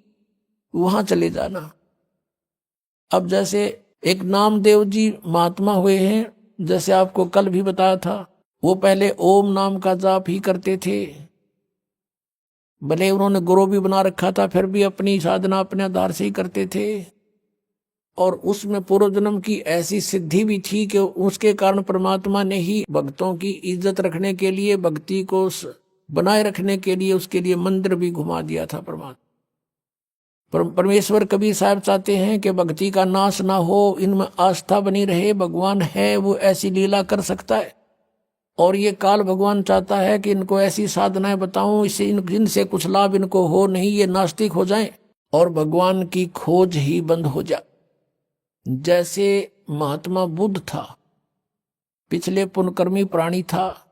[SPEAKER 6] वहां चले जाना। अब जैसे एक नामदेव जी महात्मा हुए हैं, जैसे आपको कल भी बताया था, वो पहले ओम नाम का जाप ही करते थे। भले उन्होंने गुरु भी बना रखा था, फिर भी अपनी साधना अपने आधार से ही करते थे, और उसमें पूर्व जन्म की ऐसी सिद्धि भी थी कि उसके कारण परमात्मा ने ही भक्तों की इज्जत रखने के लिए, भक्ति को बनाए रखने के लिए, उसके लिए मंदिर भी घुमा दिया था परमात्मा। परमेश्वर कबीर साहब चाहते हैं कि भक्ति का नाश ना हो, इनमें आस्था बनी रहे। भगवान है वो ऐसी लीला कर सकता है, और ये काल भगवान चाहता है कि इनको ऐसी साधनाएं बताऊं इससे इनसे कुछ लाभ इनको हो नहीं, ये नास्तिक हो जाएं और भगवान की खोज ही बंद हो जाए। जैसे महात्मा बुद्ध था, पिछले पुण्यकर्मी प्राणी था,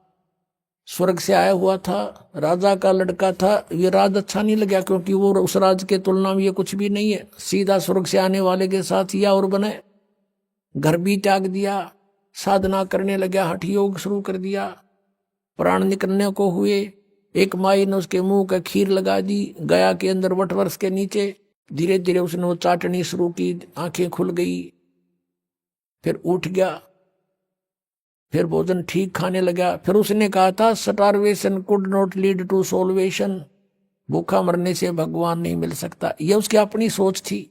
[SPEAKER 6] स्वर्ग से आया हुआ था, राजा का लड़का था। ये राज अच्छा नहीं लगा, क्योंकि वो उस राज के तुलना में ये कुछ भी नहीं है। सीधा स्वर्ग से आने वाले के साथ या और बने, घर भी त्याग दिया, साधना करने लगा, हठ योग शुरू कर दिया, प्राण निकलने को हुए। एक माई ने उसके मुंह का खीर लगा दी, गया के अंदर वटवृक्ष के नीचे। धीरे धीरे उसने वो चाटनी शुरू की, आंखें खुल गई, फिर उठ गया, फिर भोजन ठीक खाने लगा। फिर उसने कहा था, starvation could not lead to salvation, भूखा मरने से भगवान नहीं मिल सकता। यह उसकी अपनी सोच थी।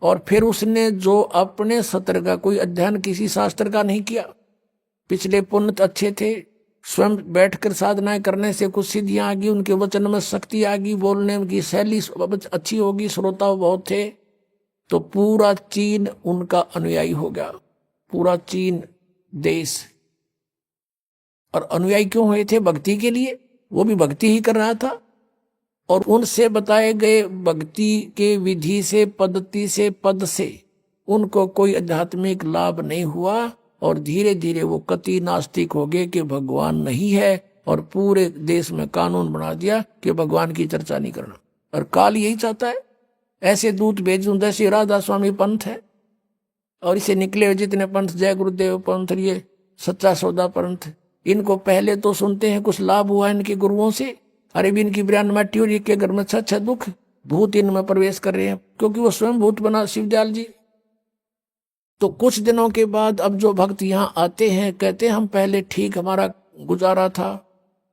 [SPEAKER 6] और फिर उसने जो अपने सत्र का कोई अध्ययन किसी शास्त्र का नहीं किया, पिछले पुण्य अच्छे थे, स्वयं बैठकर साधनाएं करने से कुछ सिद्धियां आ गई, उनके वचन में शक्ति आ गई, बोलने की शैली अच्छी होगी, श्रोता बहुत थे, तो पूरा चीन उनका अनुयायी हो गया, पूरा चीन देश। और अनुयायी क्यों हुए थे? भक्ति के लिए। वो भी भक्ति ही कर रहा था, और उनसे बताए गए भक्ति के विधि से, पद्धति से, पद से उनको कोई आध्यात्मिक लाभ नहीं हुआ, और धीरे धीरे वो कति नास्तिक हो गए कि भगवान नहीं है, और पूरे देश में कानून बना दिया कि भगवान की चर्चा नहीं करना। और काल यही चाहता है, ऐसे दूत भेजूं जैसे राधा स्वामी पंथ है, और इसे निकले हुए जितने पंथ, जय गुरुदेव पंथ, ये सच्चा सौदा पंथ, इनको पहले तो सुनते हैं कुछ लाभ हुआ इनके गुरुओं से, अरे भी इनकी ब्रांड माटी और के घर में अच्छा दुख, भूत इनमें प्रवेश कर रहे हैं, क्योंकि वो स्वयं भूत बना शिवदयाल जी। तो कुछ दिनों के बाद अब जो भक्त यहाँ आते हैं, कहते हैं हम पहले ठीक हमारा गुजारा था,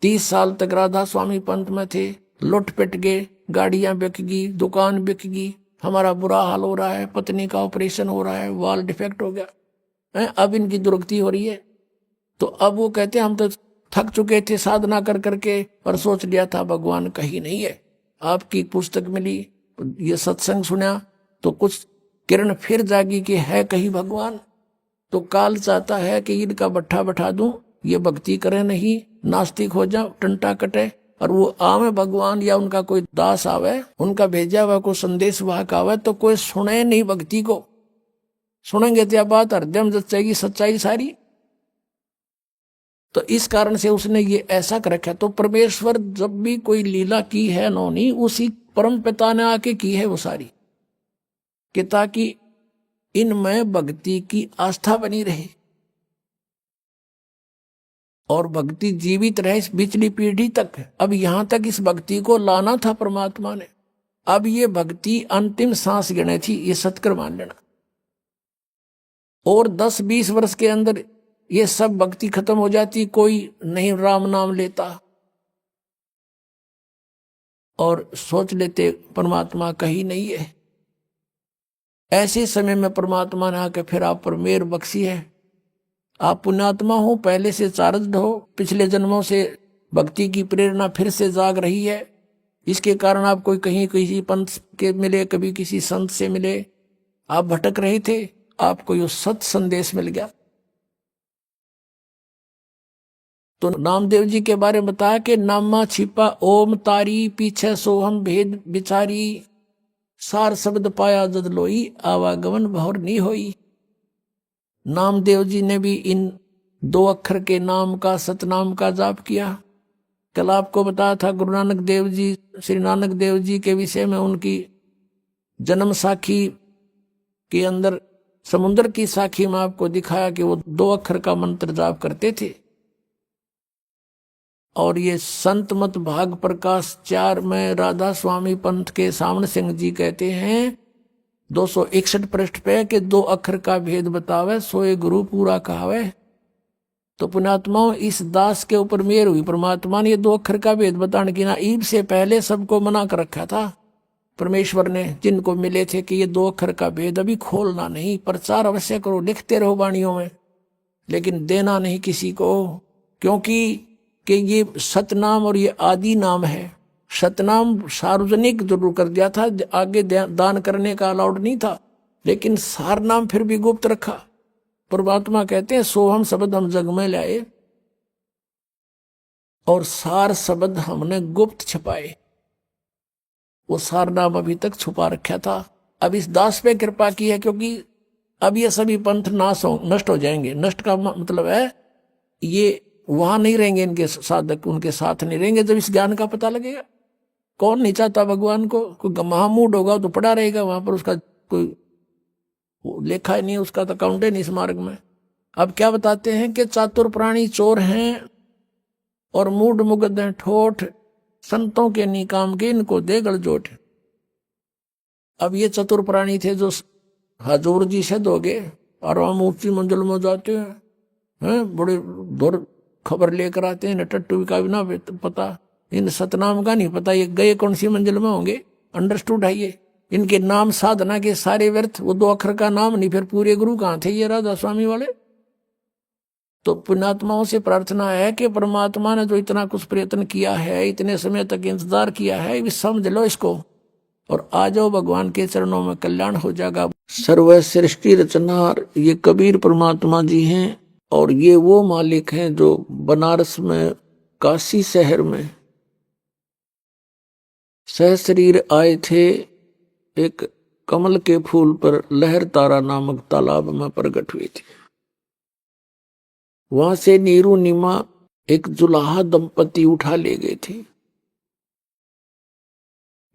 [SPEAKER 6] 30 साल तक राधा स्वामी पंथ में थे, लुट पिट गए, गाड़ियां बिक गई, दुकान बिक गई, हमारा बुरा हाल हो रहा है, पत्नी का ऑपरेशन हो रहा है, वाल डिफेक्ट हो गया, अब इनकी दुर्गति हो रही है। तो अब वो कहते हैं हम तो थक चुके थे साधना कर करके, पर सोच लिया था भगवान कहीं नहीं है। आपकी पुस्तक मिली, ये सत्संग सुना, तो कुछ किरण फिर जागी कि है कहीं भगवान। तो काल चाहता है कि इनका बट्ठा बैठा दूं, ये भक्ति करे नहीं, नास्तिक हो जाओ, टंटा कटे, और वो आवे भगवान या उनका कोई दास आवे, उनका भेजा हुआ कोई संदेश वाहक आवे, तो कोई सुने नहीं भक्ति को। सुनेंगे तो बात हृदय में जचेगी सच्चाई सारी। तो इस कारण से उसने ये ऐसा कर रखा। तो परमेश्वर जब भी कोई लीला की है नौनी, उसी परम पिता ने आके की है वो सारी, कि ताकि इनमें भक्ति की आस्था बनी रहे और भक्ति जीवित रहे इस पिछली पीढ़ी तक। अब यहां तक इस भक्ति को लाना था परमात्मा ने। अब ये भक्ति अंतिम सांस गिने थी, ये सत्कर मान लेना। और 10-20 वर्ष के अंदर ये सब भक्ति खत्म हो जाती, कोई नहीं राम नाम लेता, और सोच लेते परमात्मा कहीं नहीं है। ऐसे समय में परमात्मा ने आके फिर आप पर मेहर बख्शी है। आप पुण्यात्मा हो, पहले से चार्जड हो, पिछले जन्मों से भक्ति की प्रेरणा फिर से जाग रही है। इसके कारण आप कोई कहीं किसी पंथ के मिले, कभी किसी संत से मिले, आप भटक रहे थे, आपको ये सत संदेश मिल गया। तो नामदेव जी के बारे में बताया कि नामा छिपा ओम तारी, पीछे सोहम भेद बिचारी, सार शब्द पाया जद लोई, आवागमन भौर नहीं होई। नामदेव जी ने भी इन 2 अक्षर के नाम का, सतनाम का जाप किया। कल आपको बताया था गुरु नानक देव जी, श्री नानक देव जी के विषय में, उनकी जन्म साखी के अंदर, समुद्र की साखी में आपको दिखाया कि वो 2 अक्षर का मंत्र जाप करते थे। और ये संत मत भाग प्रकाश 4 में राधा स्वामी पंथ के सामने सिंह जी कहते हैं 261 पृष्ठ पे कि 2 अक्षर का भेद बतावे, सोए गुरु पूरा कहावे। तो पुण्यात्माओं, इस दास के ऊपर मेहर हुई परमात्मा ने ये 2 अक्षर का भेद बताने की ना ईब से पहले सबको मना कर रखा था परमेश्वर ने, जिनको मिले थे कि ये 2 अक्षर का भेद अभी खोलना नहीं, प्रचार अवश्य करो, लिखते रहो वाणियों में, लेकिन देना नहीं किसी को, क्योंकि कि ये सतनाम और ये आदि नाम है। सतनाम सार्वजनिक जरूर कर दिया था, आगे दान करने का अलाउड नहीं था, लेकिन सार नाम फिर भी गुप्त रखा। परमात्मा कहते हैं सोहम शब्द हम जग में लाए और सार शब्द हमने गुप्त छुपाए। वो सार नाम अभी तक छुपा रखा था। अब इस दास पे कृपा की है, क्योंकि अब ये सभी पंथ नष्ट हो जाएंगे। नष्ट का मतलब है ये वहां नहीं रहेंगे, इनके साधक उनके साथ नहीं रहेंगे। जब इस ज्ञान का पता लगेगा, कौन नहीं चाहता भगवान को, कोई महामूड होगा तो पड़ा रहेगा वहां पर, उसका कोई लेखा ही नहीं, उसका तो अकाउंट ही नहीं इस मार्ग में। अब क्या बताते हैं कि चातुर प्राणी चोर हैं और मूड मुगद हैं ठोठ, संतों के निकाम के इनको दे गलजोट। अब ये चतुर प्राणी थे जो हजूर जी से दोगे और हम ऊंची मंजिल में जाते हैं, बड़े दूर खबर लेकर आते हैं, टट्टू का भी ना पता, इन सतनाम का नहीं पता ये गए कौन सी मंजिल में होंगे। अंडरस्टूड है ये, इनके नाम साधना के सारे व्यर्थ। वो 2 अक्षर का नाम नहीं, फिर पूरे गुरु कहाँ थे ये राधा स्वामी वाले। तो पुण्यात्माओं से प्रार्थना है कि परमात्मा ने जो इतना कुछ प्रयत्न किया है, इतने समय तक इंतजार किया है, समझ लो इसको और आ जाओ भगवान के चरणों में, कल्याण हो जाएगा। सर्व सृष्टि रचनार ये कबीर परमात्मा जी हैं, और ये वो मालिक हैं जो बनारस में, काशी शहर में सहशरीर आए थे। एक कमल के फूल पर लहर तारा नामक तालाब में प्रकट हुए थे। वहां से नीरू नीमा एक जुलाहा दंपति उठा ले गए थे।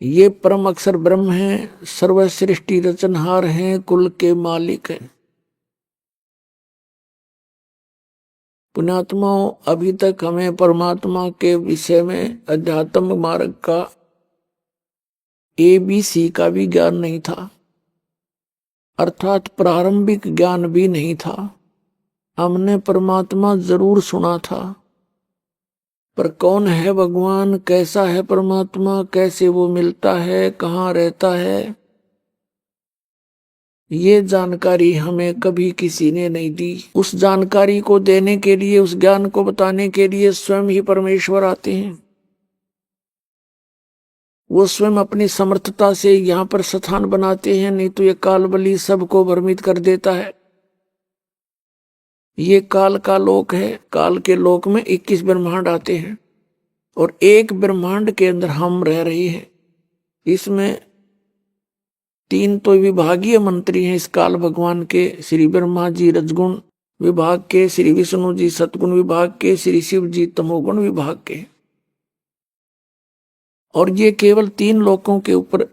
[SPEAKER 6] ये परम अक्षर ब्रह्म हैं, सर्व सृष्टि रचनहार हैं, कुल के मालिक हैं। पुण्यात्माओं, अभी तक हमें परमात्मा के विषय में अध्यात्म मार्ग का ABC का भी ज्ञान नहीं था, अर्थात प्रारंभिक ज्ञान भी नहीं था। हमने परमात्मा जरूर सुना था, पर कौन है भगवान, कैसा है परमात्मा, कैसे वो मिलता है, कहाँ रहता है, ये जानकारी हमें कभी किसी ने नहीं दी। उस जानकारी को देने के लिए, उस ज्ञान को बताने के लिए स्वयं ही परमेश्वर आते हैं। वो स्वयं अपनी समर्थता से यहाँ पर स्थान बनाते हैं, नहीं तो ये कालबली सबको भ्रमित कर देता है। ये काल का लोक है, काल के लोक में 21 ब्रह्मांड आते हैं और एक ब्रह्मांड के अंदर हम रह रहे हैं। इसमें 3 तो विभागीय मंत्री हैं इस काल भगवान के, श्री ब्रह्मा जी रजगुण विभाग के, श्री विष्णु जी सतगुण विभाग के, श्री शिव जी तमोगुण विभाग के। और ये केवल 3 लोकों के ऊपर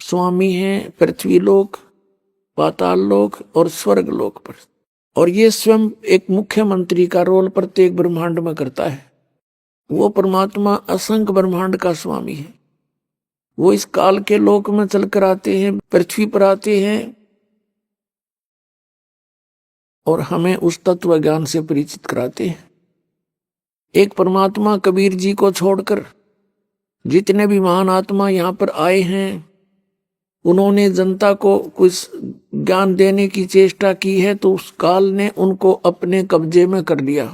[SPEAKER 6] स्वामी हैं, पृथ्वी लोक, पाताल लोक और स्वर्ग लोक पर। और ये स्वयं एक मुख्यमंत्री का रोल प्रत्येक ब्रह्मांड में करता है। वो परमात्मा असंख्य ब्रह्मांड का स्वामी है। वो इस काल के लोक में चलकर आते हैं, पृथ्वी पर आते हैं और हमें उस तत्व ज्ञान से परिचित कराते हैं। एक परमात्मा कबीर जी को छोड़कर जितने भी महान आत्मा यहाँ पर आए हैं, उन्होंने जनता को कुछ ज्ञान देने की चेष्टा की है, तो उस काल ने उनको अपने कब्जे में कर लिया।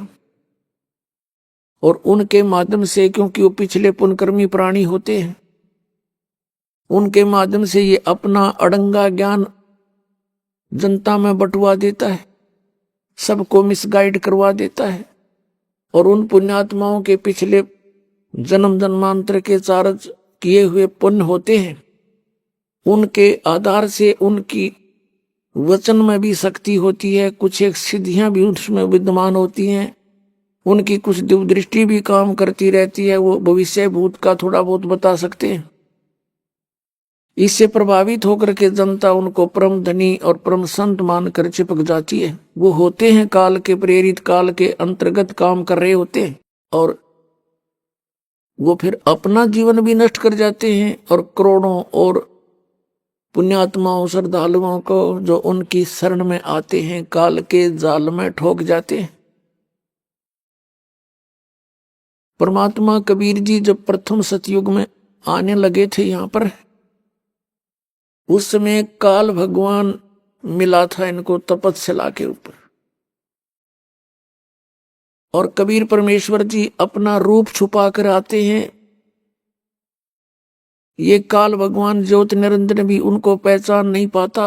[SPEAKER 6] और उनके माध्यम से, क्योंकि वो पिछले पुण्यकर्मी प्राणी होते हैं, उनके माध्यम से ये अपना अड़ंगा ज्ञान जनता में बंटवा देता है, सबको मिसगाइड करवा देता है। और उन पुण्यात्माओं के पिछले जन्म जन्मांतर के चार्ज किए हुए पुण्य होते हैं, उनके आधार से उनकी वचन में भी शक्ति होती है, कुछ एक सिद्धियां भी उसमें विद्यमान होती हैं, उनकी कुछ दूरदृष्टि भी काम करती रहती है, वो भविष्य भूत का थोड़ा बहुत बता सकते हैं। इससे प्रभावित होकर के जनता उनको परम धनी और परम संत मानकर चिपक जाती है। वो होते हैं काल के प्रेरित, काल के अंतर्गत काम कर रहे होते हैं, और वो फिर अपना जीवन भी नष्ट कर जाते हैं और करोड़ों और पुण्यात्माओं श्रद्धालुओं को जो उनकी शरण में आते हैं काल के जाल में ठोक जाते हैं। परमात्मा कबीर जी जब प्रथम सतयुग में आने लगे थे यहाँ पर, उस समय काल भगवान मिला था इनको तपस्या के ऊपर, और कबीर परमेश्वर जी अपना रूप छुपा कर आते हैं। ये काल भगवान ज्योति निरंजन भी उनको पहचान नहीं पाता।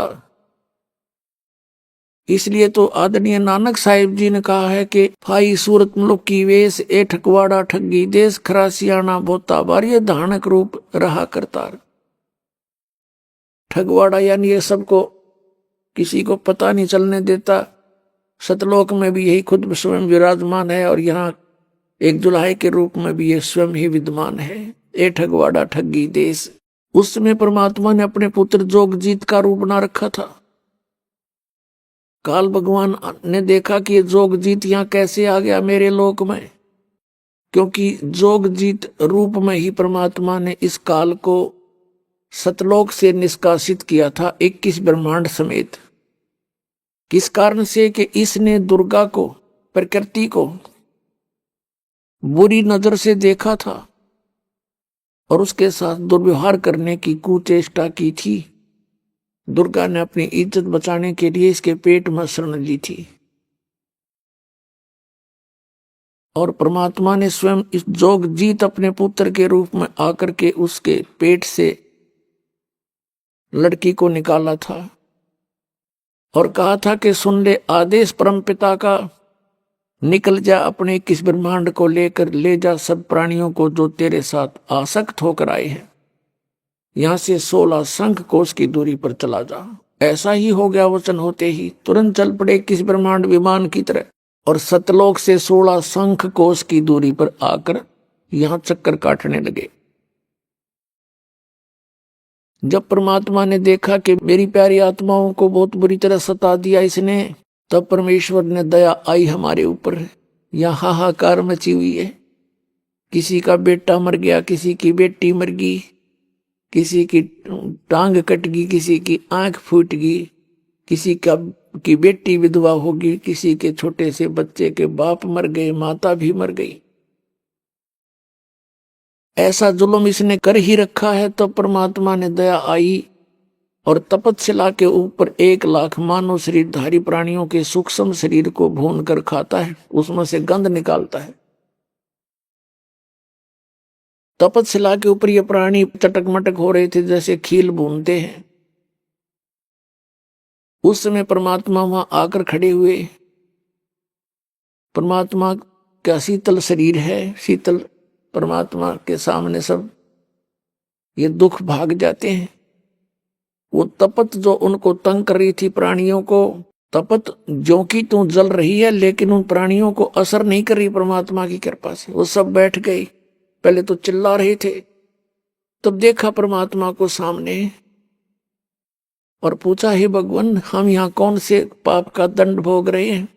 [SPEAKER 6] इसलिए तो आदरणीय नानक साहिब जी ने कहा है कि फाई सूरत मुलुक की वेश, ए ठकवाड़ा ठगी देश, खरासियाना बोता बार, ये धानक रूप रहा करतार। ठगवाड़ा यानी ये सबको किसी को पता नहीं चलने देता। सतलोक में भी यही खुद स्वयं विराजमान है, और यहाँ एक दुल्हाई के रूप में भी ये स्वयं ही विद्यमान है। ए ठगवाड़ा ठगी देश। उस समय परमात्मा ने अपने पुत्र जोगजीत का रूप बना रखा था। काल भगवान ने देखा कि ये जोगजीत यहाँ कैसे आ गया मेरे लोक में, क्योंकि जोगजीत रूप में ही परमात्मा ने इस काल को सतलोक से निष्कासित किया था, 21 ब्रह्मांड समेत। किस कारण से कि इसने दुर्गा को, प्रकृति को बुरी नजर से देखा था और उसके साथ दुर्व्यवहार करने की कुचेष्टा की थी। दुर्गा ने अपनी इज्जत बचाने के लिए इसके पेट में शरण ली थी, और परमात्मा ने स्वयं इस जोगजीत अपने पुत्र के रूप में आकर के उसके पेट से लड़की को निकाला था और कहा था कि सुन ले आदेश परमपिता का, निकल जा अपने 21 ब्रह्मांड को लेकर, ले जा सब प्राणियों को जो तेरे साथ आसक्त होकर आए हैं, यहां से 16 शंख कोस की दूरी पर चला जा। ऐसा ही हो गया। वचन होते ही तुरंत चल पड़े 21 ब्रह्मांड विमान की तरह, और सतलोक से 16 शंख कोस की दूरी पर आकर यहां चक्कर काटने लगे। जब परमात्मा ने देखा कि मेरी प्यारी आत्माओं को बहुत बुरी तरह सता दिया इसने, तब परमेश्वर ने दया आई हमारे ऊपर। यह हाहाकार मची हुई है। किसी का बेटा मर गया, किसी की बेटी मर गई, किसी की टांग कट गई, किसी की आंख फूट गई, किसी की बेटी विधवा होगी, किसी के छोटे से बच्चे के बाप मर गए, माता भी मर गई। ऐसा जुल्म इसने कर ही रखा है। तो परमात्मा ने दया आई और तपस्या के ऊपर 1 लाख मानव शरीरधारी प्राणियों के सूक्ष्म शरीर को भून कर खाता है, उसमें से गंध निकालता है। तपस्या के ऊपर ये प्राणी चटक मटक हो रहे थे जैसे खील भूनते हैं। उस समय परमात्मा वहां आकर खड़े हुए। परमात्मा का शीतल शरीर है, शीतल परमात्मा के सामने सब ये दुख भाग जाते हैं। वो तपत जो उनको तंग कर रही थी प्राणियों को, तपत जो कि तू जल रही है, लेकिन उन प्राणियों को असर नहीं कर रही परमात्मा की कृपा से। वो सब बैठ गई। पहले तो चिल्ला रहे थे, तब देखा परमात्मा को सामने और पूछा, हे भगवान, हम यहाँ कौन से पाप का दंड भोग रहे हैं?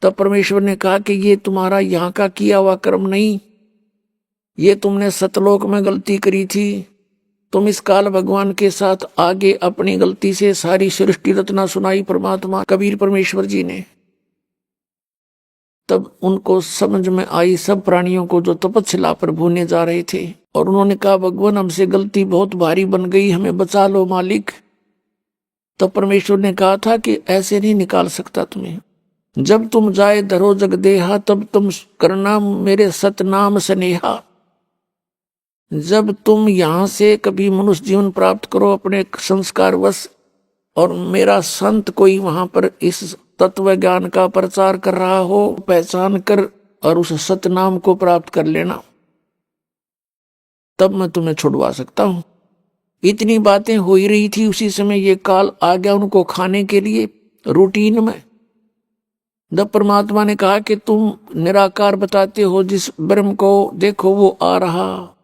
[SPEAKER 6] तब परमेश्वर ने कहा कि ये तुम्हारा यहाँ का किया हुआ कर्म नहीं, ये तुमने सतलोक में गलती करी थी। तुम इस काल भगवान के साथ आगे अपनी गलती से सारी सृष्टि रचना सुनाई परमात्मा कबीर परमेश्वर जी ने। तब उनको समझ में आई, सब प्राणियों को जो तपस्या पर भूने जा रहे थे, और उन्होंने कहा, भगवान हमसे गलती बहुत भारी बन गई, हमें बचा लो मालिक। तो परमेश्वर ने कहा था कि ऐसे नहीं निकाल सकता तुम्हें। जब तुम जाए धरो जग देहा, तब तुम करना मेरे सतनाम स्नेहा। जब तुम यहां से कभी मनुष्य जीवन प्राप्त करो अपने संस्कार वश, और मेरा संत कोई वहां पर इस तत्व ज्ञान का प्रचार कर रहा हो, पहचान कर और उस सतनाम को प्राप्त कर लेना, तब मैं तुम्हें छुड़वा सकता हूं। इतनी बातें हो ही रही थी, उसी समय ये काल आ गया उनको खाने के लिए रूटीन में। जब परमात्मा ने कहा कि तुम निराकार बताते हो जिस ब्रह्म को, देखो वो आ रहा,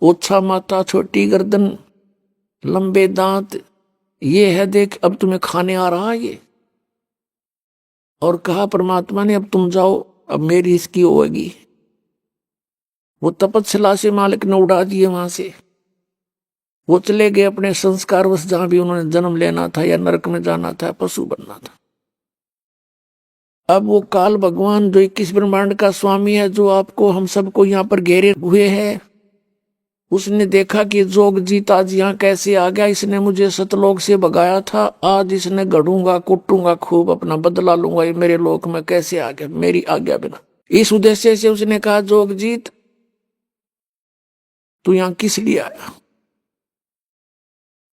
[SPEAKER 6] ओछा माथा, छोटी गर्दन, लंबे दांत, ये है देख, अब तुम्हें खाने आ रहा ये। और कहा परमात्मा ने अब तुम जाओ, अब मेरी इसकी होगी। वो तपस्या से मालिक ने उड़ा दिए वहां से। वो चले गए अपने संस्कारवश जहां भी उन्होंने जन्म लेना था, या नरक में जाना था, पशु बनना था। अब वो काल भगवान जो 21 ब्रह्मांड का स्वामी है, जो आपको हम सबको यहाँ पर घेरे हुए है, उसने देखा कि जोगजीत आज यहाँ कैसे आ गया। इसने मुझे सतलोक से भगाया था, आज इसने गढ़ूंगा, कुटूंगा, खूब अपना बदला लूंगा। ये मेरे लोक में कैसे आ गया मेरी आज्ञा बिना। इस उद्देश्य से उसने कहा, जोगजीत तू यहाँ किस लिए आया?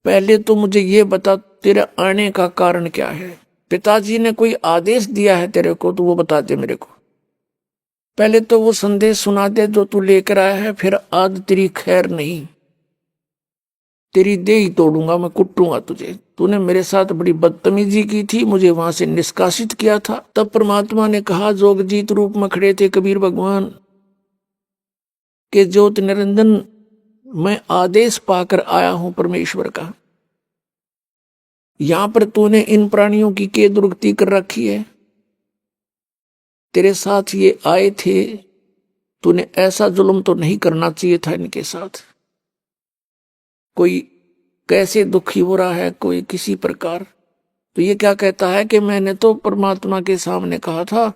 [SPEAKER 6] पहले तो मुझे ये बता, तेरे आने का कारण क्या है? पिताजी ने कोई आदेश दिया है तेरे को तो वो बता दे मेरे को। पहले तो वो संदेश सुना दे जो तू लेकर आया है, फिर आज तेरी खैर नहीं, तेरी देह ही तोड़ूंगा मैं, कुटूंगा तुझे। तूने मेरे साथ बड़ी बदतमीजी की थी, मुझे वहां से निष्कासित किया था। तब परमात्मा ने कहा, जोगजीत रूप में खड़े थे कबीर भगवान के ज्योत निरंजन, मैं आदेश पाकर आया हूं परमेश्वर का। यहां पर तूने इन प्राणियों की के दुर्गति कर रखी है, तेरे साथ ये आए थे, तूने ऐसा जुल्म तो नहीं करना चाहिए था इनके साथ। कोई कैसे दुखी हो रहा है, कोई किसी प्रकार। तो ये क्या कहता है कि मैंने तो परमात्मा के सामने कहा था,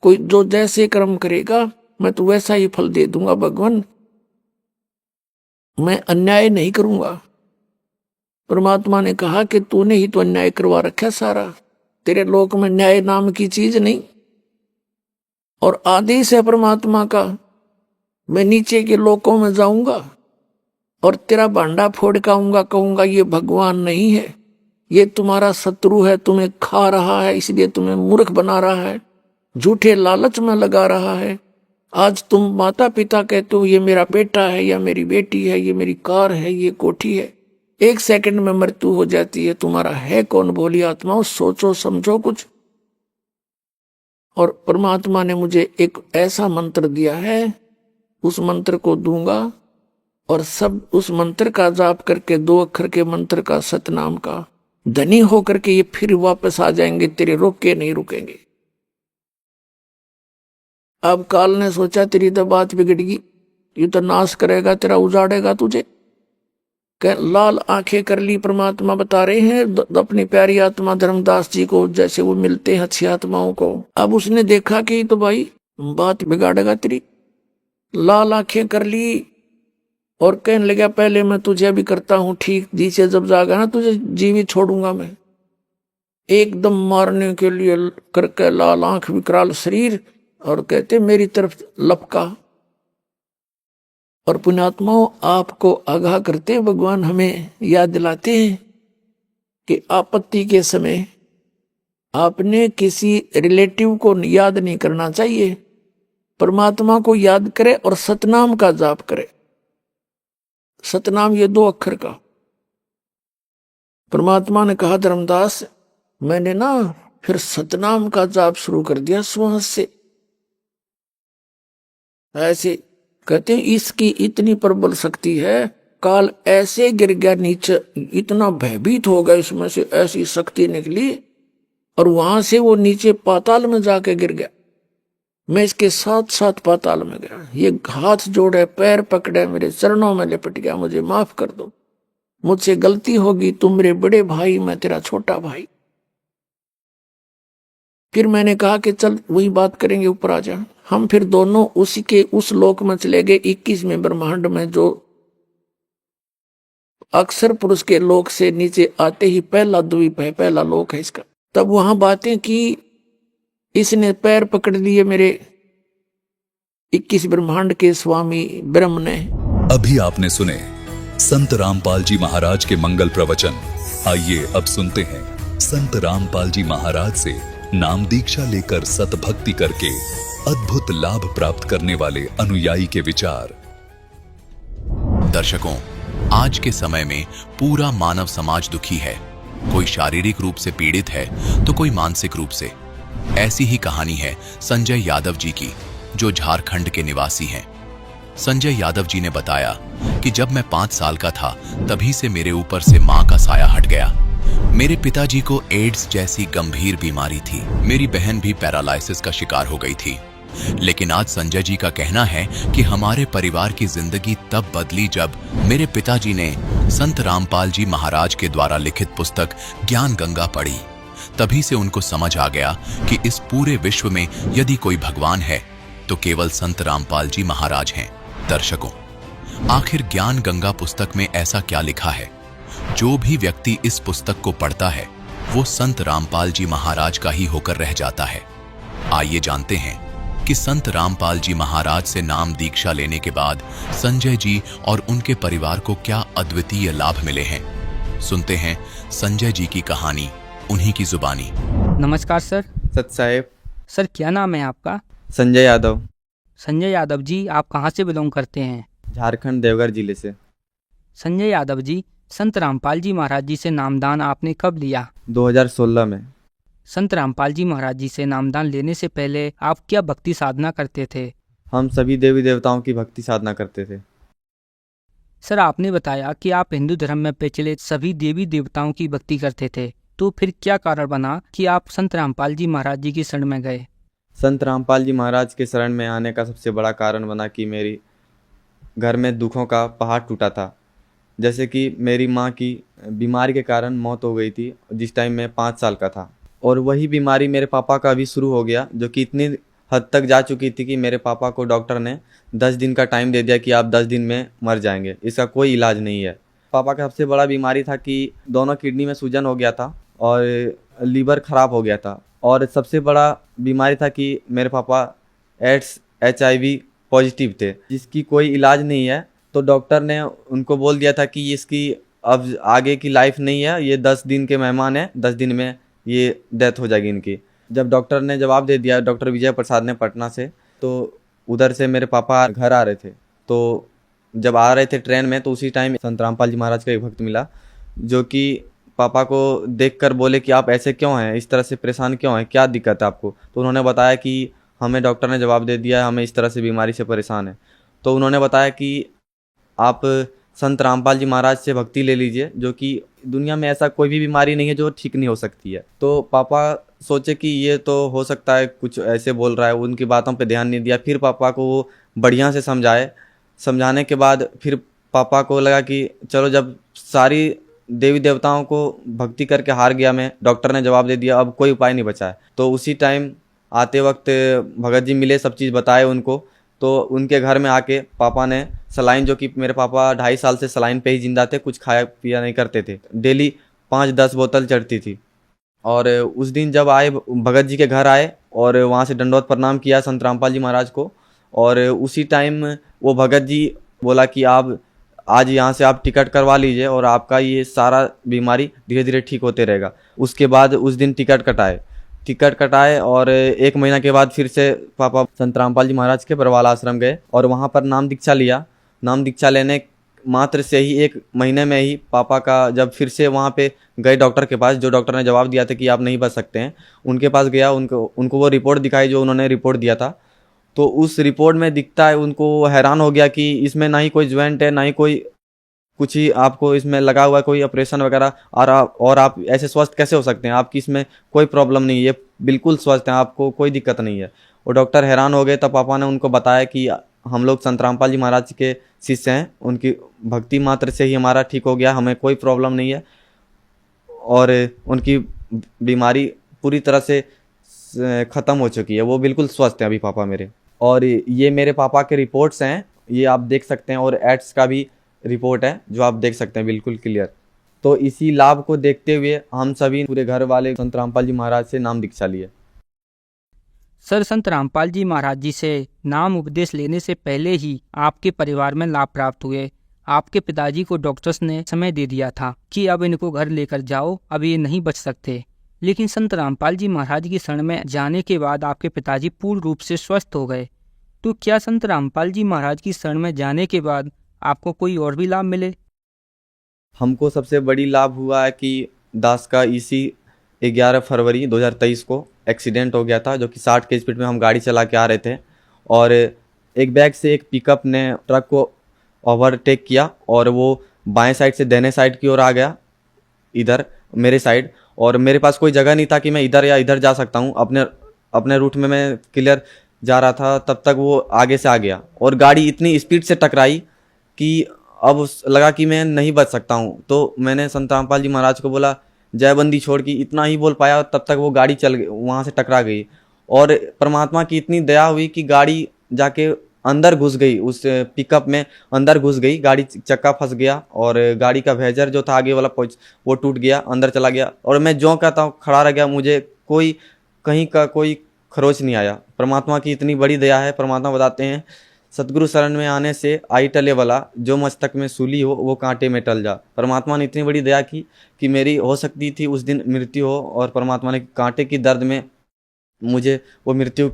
[SPEAKER 6] कोई जो जैसे कर्म करेगा मैं तो वैसा ही फल दे दूंगा भगवान, मैं अन्याय नहीं करूंगा। परमात्मा ने कहा कि तूने ही तो अन्याय करवा रखा सारा, तेरे लोक में न्याय नाम की चीज नहीं। और आदेश है परमात्मा का, मैं नीचे के लोकों में जाऊंगा और तेरा भांडा फोड़ के आऊंगा, कहूंगा ये भगवान नहीं है, ये तुम्हारा शत्रु है, तुम्हें खा रहा है, इसलिए तुम्हें मूर्ख बना रहा है, झूठे लालच में लगा रहा है। आज तुम माता पिता कहते हो ये मेरा बेटा है या मेरी बेटी है, ये मेरी कार है, ये कोठी है, 1 सेकंड में मृत्यु हो जाती है। तुम्हारा है कौन भोली आत्माओं, सोचो समझो कुछ। और परमात्मा ने मुझे एक ऐसा मंत्र दिया है, उस मंत्र को दूंगा और सब उस मंत्र का जाप करके 2 अक्षर के मंत्र का, सतनाम का धनी होकर के ये फिर वापस आ जाएंगे, तेरे रोके नहीं रुकेंगे। अब काल ने सोचा तेरी तो बात बिगड़गी, ये तो नाश करेगा, तेरा उजाड़ेगा तुझे। लाल आंखें कर ली। परमात्मा बता रहे हैं अपनी प्यारी आत्मा धर्मदास जी को, जैसे वो मिलते हैं अच्छी आत्माओं को। अब उसने देखा कि तो भाई बात बिगाड़ेगा तेरी। लाल आंखें कर ली और कहने लगा, पहले मैं तुझे भी करता हूं ठीक, नीचे जब जागा ना तुझे जीवित छोड़ूंगा मैं। एकदम मारने के लिए करके लाल आंख विकराल शरीर और कहते मेरी तरफ लपका। और पुण्यात्माओं, आपको आगाह करते भगवान हमें याद दिलाते हैं कि आपत्ति के समय आपने किसी रिलेटिव को याद नहीं करना चाहिए, परमात्मा को याद करे और सतनाम का जाप करे। सतनाम ये 2 अक्षर का। परमात्मा ने कहा, धर्मदास मैंने ना फिर सतनाम का जाप शुरू कर दिया सुहास से। ऐसे कहते हैं इसकी इतनी प्रबल शक्ति है, काल ऐसे गिर गया नीचे, इतना भयभीत हो गया, इसमें से ऐसी शक्ति निकली और वहां से वो नीचे पाताल में जाके गिर गया। मैं इसके साथ साथ पाताल में गया, ये हाथ जोड़े, पैर पकड़े, मेरे चरणों में लिपट गया, मुझे माफ कर दो, मुझसे गलती होगी, तुम मेरे बड़े भाई, मैं तेरा छोटा भाई। फिर मैंने कहा कि चल वही बात करेंगे, ऊपर आ जा। हम फिर दोनों उसी के उस लोक में चले गए, 21वें ब्रह्मांड में, जो अक्षर पुरुष के लोक से नीचे आते ही पहला द्वीप है, पहला लोक है इसका। तब वहां बातें की, इसने पैर पकड़ लिए मेरे 21 ब्रह्मांड के स्वामी ब्रह्म ने।
[SPEAKER 3] अभी आपने सुने संत रामपाल जी महाराज के मंगल प्रवचन। आइए अब सुनते हैं संत रामपाल जी महाराज से नाम दीक्षा लेकर सतभक्ति करके अद्भुत लाभ प्राप्त करने वाले अनुयायी के विचार। दर्शकों, आज के समय में पूरा मानव समाज दुखी है। कोई शारीरिक रूप से पीड़ित है तो कोई मानसिक रूप से। ऐसी ही कहानी है संजय यादव जी की, जो झारखंड के निवासी हैं। संजय यादव जी ने बताया कि जब मैं 5 साल का था तभी से मेरे ऊपर से मां का साया हट गया। मेरे पिताजी को एड्स जैसी गंभीर बीमारी थी। मेरी बहन भी पैरालाइसिस का शिकार हो गई थी। लेकिन आज संजय जी का कहना है कि हमारे परिवार की जिंदगी तब बदली जब मेरे पिताजी ने संत रामपाल जी महाराज के द्वारा लिखित पुस्तक ज्ञान गंगा पढ़ी। तभी से उनको समझ आ गया कि इस पूरे विश्व में यदि कोई भगवान है तो केवल संत रामपाल जी महाराज हैं। दर्शकों, आखिर ज्ञान गंगा पुस्तक में ऐसा क्या लिखा है? जो भी व्यक्ति इस पुस्तक को पढ़ता है वो संत रामपाल जी महाराज का ही होकर रह जाता है। आइए जानते हैं कि संत रामपाल जी महाराज से नाम दीक्षा लेने के बाद संजय जी और उनके परिवार को क्या अद्वितीय लाभ मिले हैं। सुनते हैं संजय जी की कहानी उन्हीं की जुबानी।
[SPEAKER 7] नमस्कार सर।
[SPEAKER 8] सत साहेब।
[SPEAKER 7] सर क्या नाम है आपका?
[SPEAKER 8] संजय यादव।
[SPEAKER 7] संजय यादव जी, आप कहाँ से बिलोंग करते हैं?
[SPEAKER 8] झारखंड देवघर जिले से।
[SPEAKER 7] संजय यादव जी, संत रामपाल जी महाराज जी से नामदान आपने कब लिया?
[SPEAKER 8] 2016 में।
[SPEAKER 7] संत रामपाल जी महाराज जी से नामदान लेने से पहले आप क्या भक्ति साधना करते थे?
[SPEAKER 8] हम सभी देवी देवताओं की भक्ति साधना करते थे।
[SPEAKER 7] सर आपने बताया कि आप हिंदू धर्म में प्रचलित सभी देवी देवताओं की भक्ति करते थे, तो फिर क्या कारण बना कि आप संत रामपाल जी महाराज जी की शरण में गए?
[SPEAKER 8] संत रामपाल जी महाराज के शरण में आने का सबसे बड़ा कारण बना कि मेरी घर में दुखों का पहाड़ टूटा था। जैसे कि मेरी माँ की बीमारी के कारण मौत हो गई थी जिस टाइम मैं 5 साल का था, और वही बीमारी मेरे पापा का भी शुरू हो गया, जो कि इतनी हद तक जा चुकी थी कि मेरे पापा को डॉक्टर ने 10 दिन का टाइम दे दिया कि आप 10 दिन में मर जाएंगे, इसका कोई इलाज नहीं है। पापा का सबसे बड़ा बीमारी था कि दोनों किडनी में सूजन हो गया था और लीवर खराब हो गया था, और सबसे बड़ा बीमारी था कि मेरे पापा एड्स HIV पॉजिटिव थे, जिसकी कोई इलाज नहीं है। तो डॉक्टर ने उनको बोल दिया था कि इसकी अब आगे की लाइफ नहीं है, ये 10 दिन के मेहमान हैं, 10 दिन में ये डेथ हो जाएगी इनकी। जब डॉक्टर ने जवाब दे दिया, डॉक्टर विजय प्रसाद ने पटना से, तो उधर से मेरे पापा घर आ रहे थे। तो जब आ रहे थे ट्रेन में, तो उसी टाइम संत रामपाल जी महाराज का एक भक्त मिला, जो कि पापा को देखकर बोले कि आप ऐसे क्यों हैं, इस तरह से परेशान क्यों हैं, क्या दिक्कत है आपको? तो उन्होंने बताया कि हमें डॉक्टर ने जवाब दे दिया है, हमें इस तरह से बीमारी से परेशान है। तो उन्होंने बताया कि आप संत रामपाल जी महाराज से भक्ति ले लीजिए, जो कि दुनिया में ऐसा कोई भी बीमारी नहीं है जो ठीक नहीं हो सकती है। तो पापा सोचे कि ये तो हो सकता है कुछ ऐसे बोल रहा है, उनकी बातों पे ध्यान नहीं दिया। फिर पापा को वो बढ़िया से समझाने के बाद फिर पापा को लगा कि चलो, जब सारी देवी देवताओं को भक्ति करके हार गया मैं, डॉक्टर ने जवाब दे दिया, अब कोई उपाय नहीं बचा है। तो उसी टाइम आते वक्त भगत जी मिले, सब चीज़ बताए उनको। तो उनके घर में आके पापा ने सलाइन, जो कि मेरे पापा 2.5 साल से सलाइन पे ही जिंदा थे, कुछ खाया पिया नहीं करते थे, डेली 5-10 बोतल चढ़ती थी। और उस दिन जब आए, भगत जी के घर आए और वहाँ से दंडवत प्रणाम किया संत रामपाल जी महाराज को, और उसी टाइम वो भगत जी बोला कि आप आज यहाँ से आप टिकट करवा लीजिए और आपका ये सारा बीमारी धीरे धीरे ठीक होते रहेगा। उसके बाद उस दिन टिकट कटाए और 1 महीना के बाद फिर से पापा संत रामपाल जी महाराज के बरवाला आश्रम गए और वहाँ पर नाम दीक्षा लिया। नाम दीक्षा लेने मात्र से ही 1 महीने में ही पापा का, जब फिर से वहाँ पे गए डॉक्टर के पास, जो डॉक्टर ने जवाब दिया था कि आप नहीं बच सकते हैं, उनके पास गया, उनको वो रिपोर्ट दिखाई जो उन्होंने रिपोर्ट दिया था। तो उस रिपोर्ट में दिखता है, उनको हैरान हो गया कि इसमें ना ही कोई ज्वाइंट है, ना ही कोई कुछ ही आपको इसमें लगा हुआ है, कोई ऑपरेशन वगैरह, और आप ऐसे स्वस्थ कैसे हो सकते हैं, आपकी इसमें कोई प्रॉब्लम नहीं है, ये बिल्कुल स्वस्थ है, आपको कोई दिक्कत नहीं है। वो डॉक्टर हैरान हो गए। तब पापा ने उनको बताया कि हम लोग संत रामपाल जी महाराज के शिष्य हैं, उनकी भक्ति मात्र से ही हमारा ठीक हो गया, हमें कोई प्रॉब्लम नहीं है, और उनकी बीमारी पूरी तरह से ख़त्म हो चुकी है, वो बिल्कुल स्वस्थ हैं अभी पापा मेरे। और ये मेरे पापा के रिपोर्ट्स हैं, ये आप देख सकते हैं, और एड्स का भी रिपोर्ट है जो आप देख सकते हैं बिल्कुल क्लियर। तो इसी लाभ को देखते हुए हम सभी पूरे घर वाले संत रामपाल जी महाराज से नाम दीक्षा लिए।
[SPEAKER 7] सर, संत रामपाल जी महाराज जी से नाम उपदेश लेने से पहले ही आपके परिवार में लाभ प्राप्त हुए। आपके पिताजी को डॉक्टर्स ने समय दे दिया था कि अब इनको घर लेकर जाओ, अब ये नहीं बच सकते। लेकिन संत रामपाल जी महाराज की शरण में जाने के बाद आपके पिताजी पूर्ण रूप से स्वस्थ हो गए। तो क्या संत रामपाल जी महाराज की शरण में जाने के बाद आपको कोई और भी लाभ मिले?
[SPEAKER 8] हमको सबसे बड़ी लाभ हुआ है कि दास का इसी 11 फरवरी 2023 को एक्सीडेंट हो गया था, जो कि 60 की स्पीड में हम गाड़ी चला के आ रहे थे और एक बैग से एक पिकअप ने ट्रक को ओवरटेक किया और वो बाएं साइड से दाहिने साइड की ओर आ गया, इधर मेरे साइड, और मेरे पास कोई जगह नहीं था कि मैं इधर या इधर जा सकता हूँ। अपने रूट में मैं क्लियर जा रहा था, तब तक वो आगे से आ गया और गाड़ी इतनी स्पीड से टकराई कि अब लगा कि मैं नहीं बच सकता हूँ। तो मैंने संत रामपाल जी महाराज को बोला जय बंदी छोड़ की, इतना ही बोल पाया, तब तक वो गाड़ी चल गई, वहाँ से टकरा गई और परमात्मा की इतनी दया हुई कि गाड़ी जाके अंदर घुस गई, उस पिकअप में अंदर घुस गई, गाड़ी चक्का फंस गया और गाड़ी का वेजर जो था आगे वाला वो टूट गया, अंदर चला गया और मैं जो कहता हूँ खड़ा रह गया, मुझे कोई कहीं का कोई खरोच नहीं आया। परमात्मा की इतनी बड़ी दया है। परमात्मा बताते हैं सतगुरु शरण में आने से आई टले वाला, जो मस्तक में सूली हो वो कांटे में टल जा। परमात्मा ने इतनी बड़ी दया की कि मेरी हो सकती थी उस दिन मृत्यु हो और परमात्मा ने कांटे की दर्द में मुझे वो मृत्यु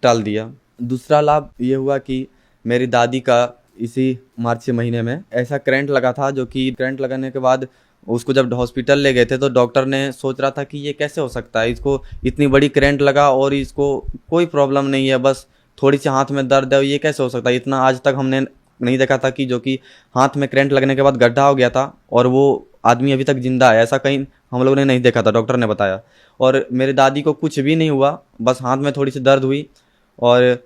[SPEAKER 8] टाल दिया। दूसरा लाभ ये हुआ कि मेरी दादी का इसी मार्च के महीने में ऐसा करंट लगा था, जो कि करंट लगाने के बाद उसको जब हॉस्पिटल ले गए थे तो डॉक्टर ने सोच रहा था कि ये कैसे हो सकता है, इसको इतनी बड़ी करंट लगा और इसको कोई प्रॉब्लम नहीं है, बस थोड़ी सी हाथ में दर्द है, ये कैसे हो सकता है। इतना आज तक हमने नहीं देखा था कि जो कि हाथ में करंट लगने के बाद गड्ढा हो गया था और वो आदमी अभी तक जिंदा है, ऐसा कहीं हम लोगों ने नहीं देखा था, डॉक्टर ने बताया। और मेरी दादी को कुछ भी नहीं हुआ, बस हाथ में थोड़ी सी दर्द हुई और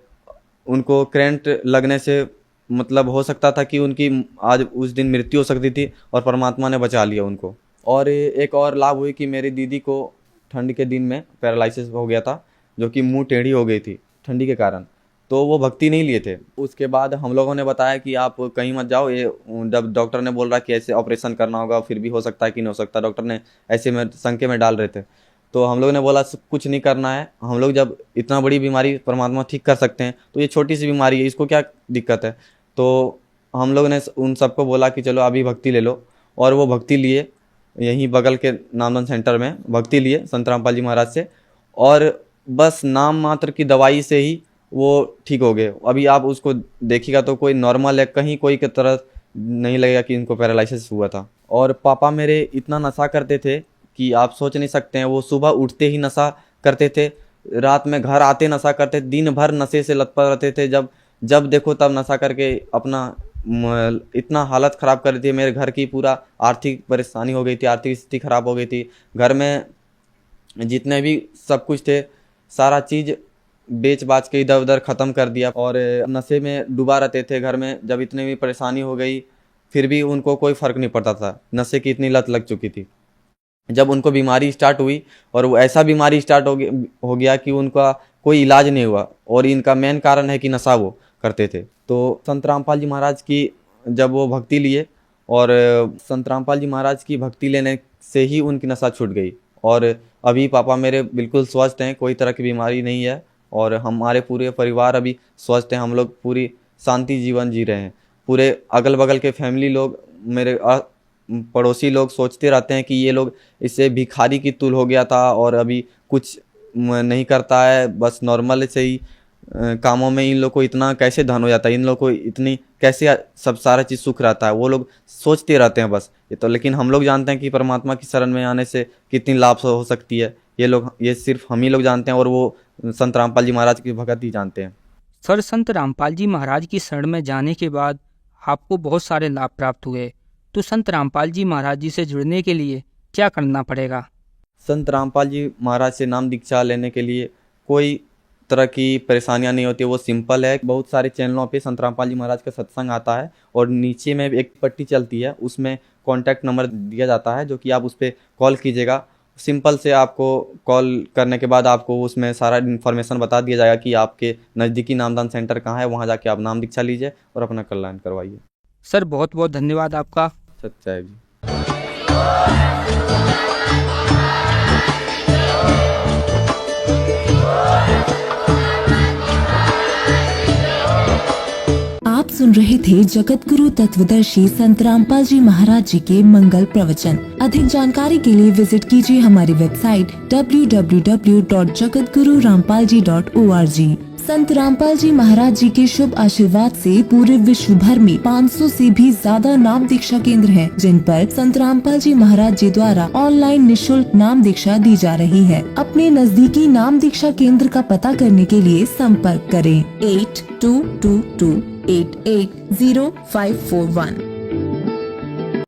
[SPEAKER 8] उनको करंट लगने से मतलब हो सकता था कि उनकी आज उस दिन मृत्यु हो सकती थी और परमात्मा ने बचा लिया उनको। और एक और लाभ हुई कि मेरी दीदी को ठंड के दिन में पैरालिसिस हो गया था, जो कि मुंह टेढ़ी हो गई थी ठंडी के कारण, तो वो भक्ति नहीं लिए थे। उसके बाद हम लोगों ने बताया कि आप कहीं मत जाओ, ये जब डॉक्टर ने बोल रहा कि ऐसे ऑपरेशन करना होगा, फिर भी हो सकता है कि नहीं हो सकता, डॉक्टर ने ऐसे में शंके में डाल रहे थे, तो हम लोगों ने बोला कुछ नहीं करना है, हम लोग जब इतना बड़ी बीमारी परमात्मा ठीक कर सकते हैं तो ये छोटी सी बीमारी है, इसको क्या दिक्कत है। तो हम लोगों ने उन सबको बोला कि चलो अभी भक्ति ले लो, और वो भक्ति लिए, यहीं बगल के नामदान सेंटर में भक्ति लिए संत रामपाल जी महाराज से, और बस नाम मात्र की दवाई से ही वो ठीक हो गए। अभी आप उसको देखिएगा तो कोई नॉर्मल है, कहीं कोई की तरह नहीं लगेगा कि इनको पैरालिसिस हुआ था। और पापा मेरे इतना नशा करते थे कि आप सोच नहीं सकते हैं, वो सुबह उठते ही नशा करते थे, रात में घर आते नशा करते, दिन भर नशे से लथपथ रहते थे, जब देखो तब नशा करके अपना इतना हालत ख़राब कर दी थी। मेरे घर की पूरा आर्थिक परेशानी हो गई थी, आर्थिक स्थिति ख़राब हो गई थी, घर में जितने भी सब कुछ थे सारा चीज़ बेच बाच के इधर उधर ख़त्म कर दिया और नशे में डूबा रहते थे घर में। जब इतने भी परेशानी हो गई फिर भी उनको कोई फ़र्क नहीं पड़ता था, नशे की इतनी लत लग चुकी थी। जब उनको बीमारी स्टार्ट हुई और वो ऐसा बीमारी स्टार्ट हो गया कि उनका कोई इलाज नहीं हुआ, और इनका मेन कारण है कि नशा वो करते थे। तो संत रामपाल जी महाराज की जब वो भक्ति लिए, और संत रामपाल जी महाराज की भक्ति लेने से ही उनकी नशा छूट गई, और अभी पापा मेरे बिल्कुल स्वस्थ हैं, कोई तरह की बीमारी नहीं है, और हमारे पूरे परिवार अभी स्वस्थ हैं, हम लोग पूरी शांति जीवन जी रहे हैं। पूरे अगल बगल के फैमिली लोग, मेरे पड़ोसी लोग सोचते रहते हैं कि ये लोग इससे भिखारी की तुल हो गया था और अभी कुछ नहीं करता है, बस नॉर्मल से ही कामों में इन लोग को इतना कैसे धन हो जाता है, इन लोग को इतनी कैसे सब सारा चीज़ सुख रहता है, वो लोग सोचते रहते हैं बस ये तो। लेकिन हम लोग जानते हैं कि परमात्मा की शरण में आने से कितनी लाभ हो सकती है, ये सिर्फ हम ही लोग जानते हैं, और वो संत रामपाल जी महाराज की भगत ही जानते हैं।
[SPEAKER 7] सर, संत रामपाल जी महाराज की शरण में जाने के बाद आपको बहुत सारे लाभ प्राप्त हुए, तो संत रामपाल जी महाराज जी से जुड़ने के लिए क्या करना पड़ेगा?
[SPEAKER 8] संत रामपाल जी महाराज से नाम दीक्षा लेने के लिए कोई तरह की परेशानियां नहीं होती, वो सिंपल है। बहुत सारे चैनलों पे संत रामपाल जी महाराज का सत्संग आता है, और नीचे में एक पट्टी चलती है, उसमें कॉन्टैक्ट नंबर दिया जाता है, जो कि आप उस पर कॉल कीजिएगा। सिंपल से आपको कॉल करने के बाद आपको उसमें सारा इन्फॉर्मेशन बता दिया जाएगा कि आपके नज़दीकी नामदान सेंटर कहाँ है, वहाँ जाके आप नाम दीक्षा लीजिए और अपना कल्याण करवाइए।
[SPEAKER 7] सर, बहुत बहुत धन्यवाद आपका।
[SPEAKER 8] सच्चा है जी।
[SPEAKER 9] आप सुन रहे थे जगत गुरु तत्वदर्शी संत रामपाल जी महाराज जी के मंगल प्रवचन। अधिक जानकारी के लिए विजिट कीजिए हमारी वेबसाइट www.jagatgururampalji.org। संत रामपाल जी महाराज जी के शुभ आशीर्वाद से पूरे विश्व भर में 500 से भी ज्यादा नाम दीक्षा केंद्र हैं, जिन पर संत रामपाल जी महाराज जी द्वारा ऑनलाइन निशुल्क नाम दीक्षा दी जा रही है। अपने नजदीकी नाम दीक्षा केंद्र का पता करने के लिए संपर्क करें 8222880541।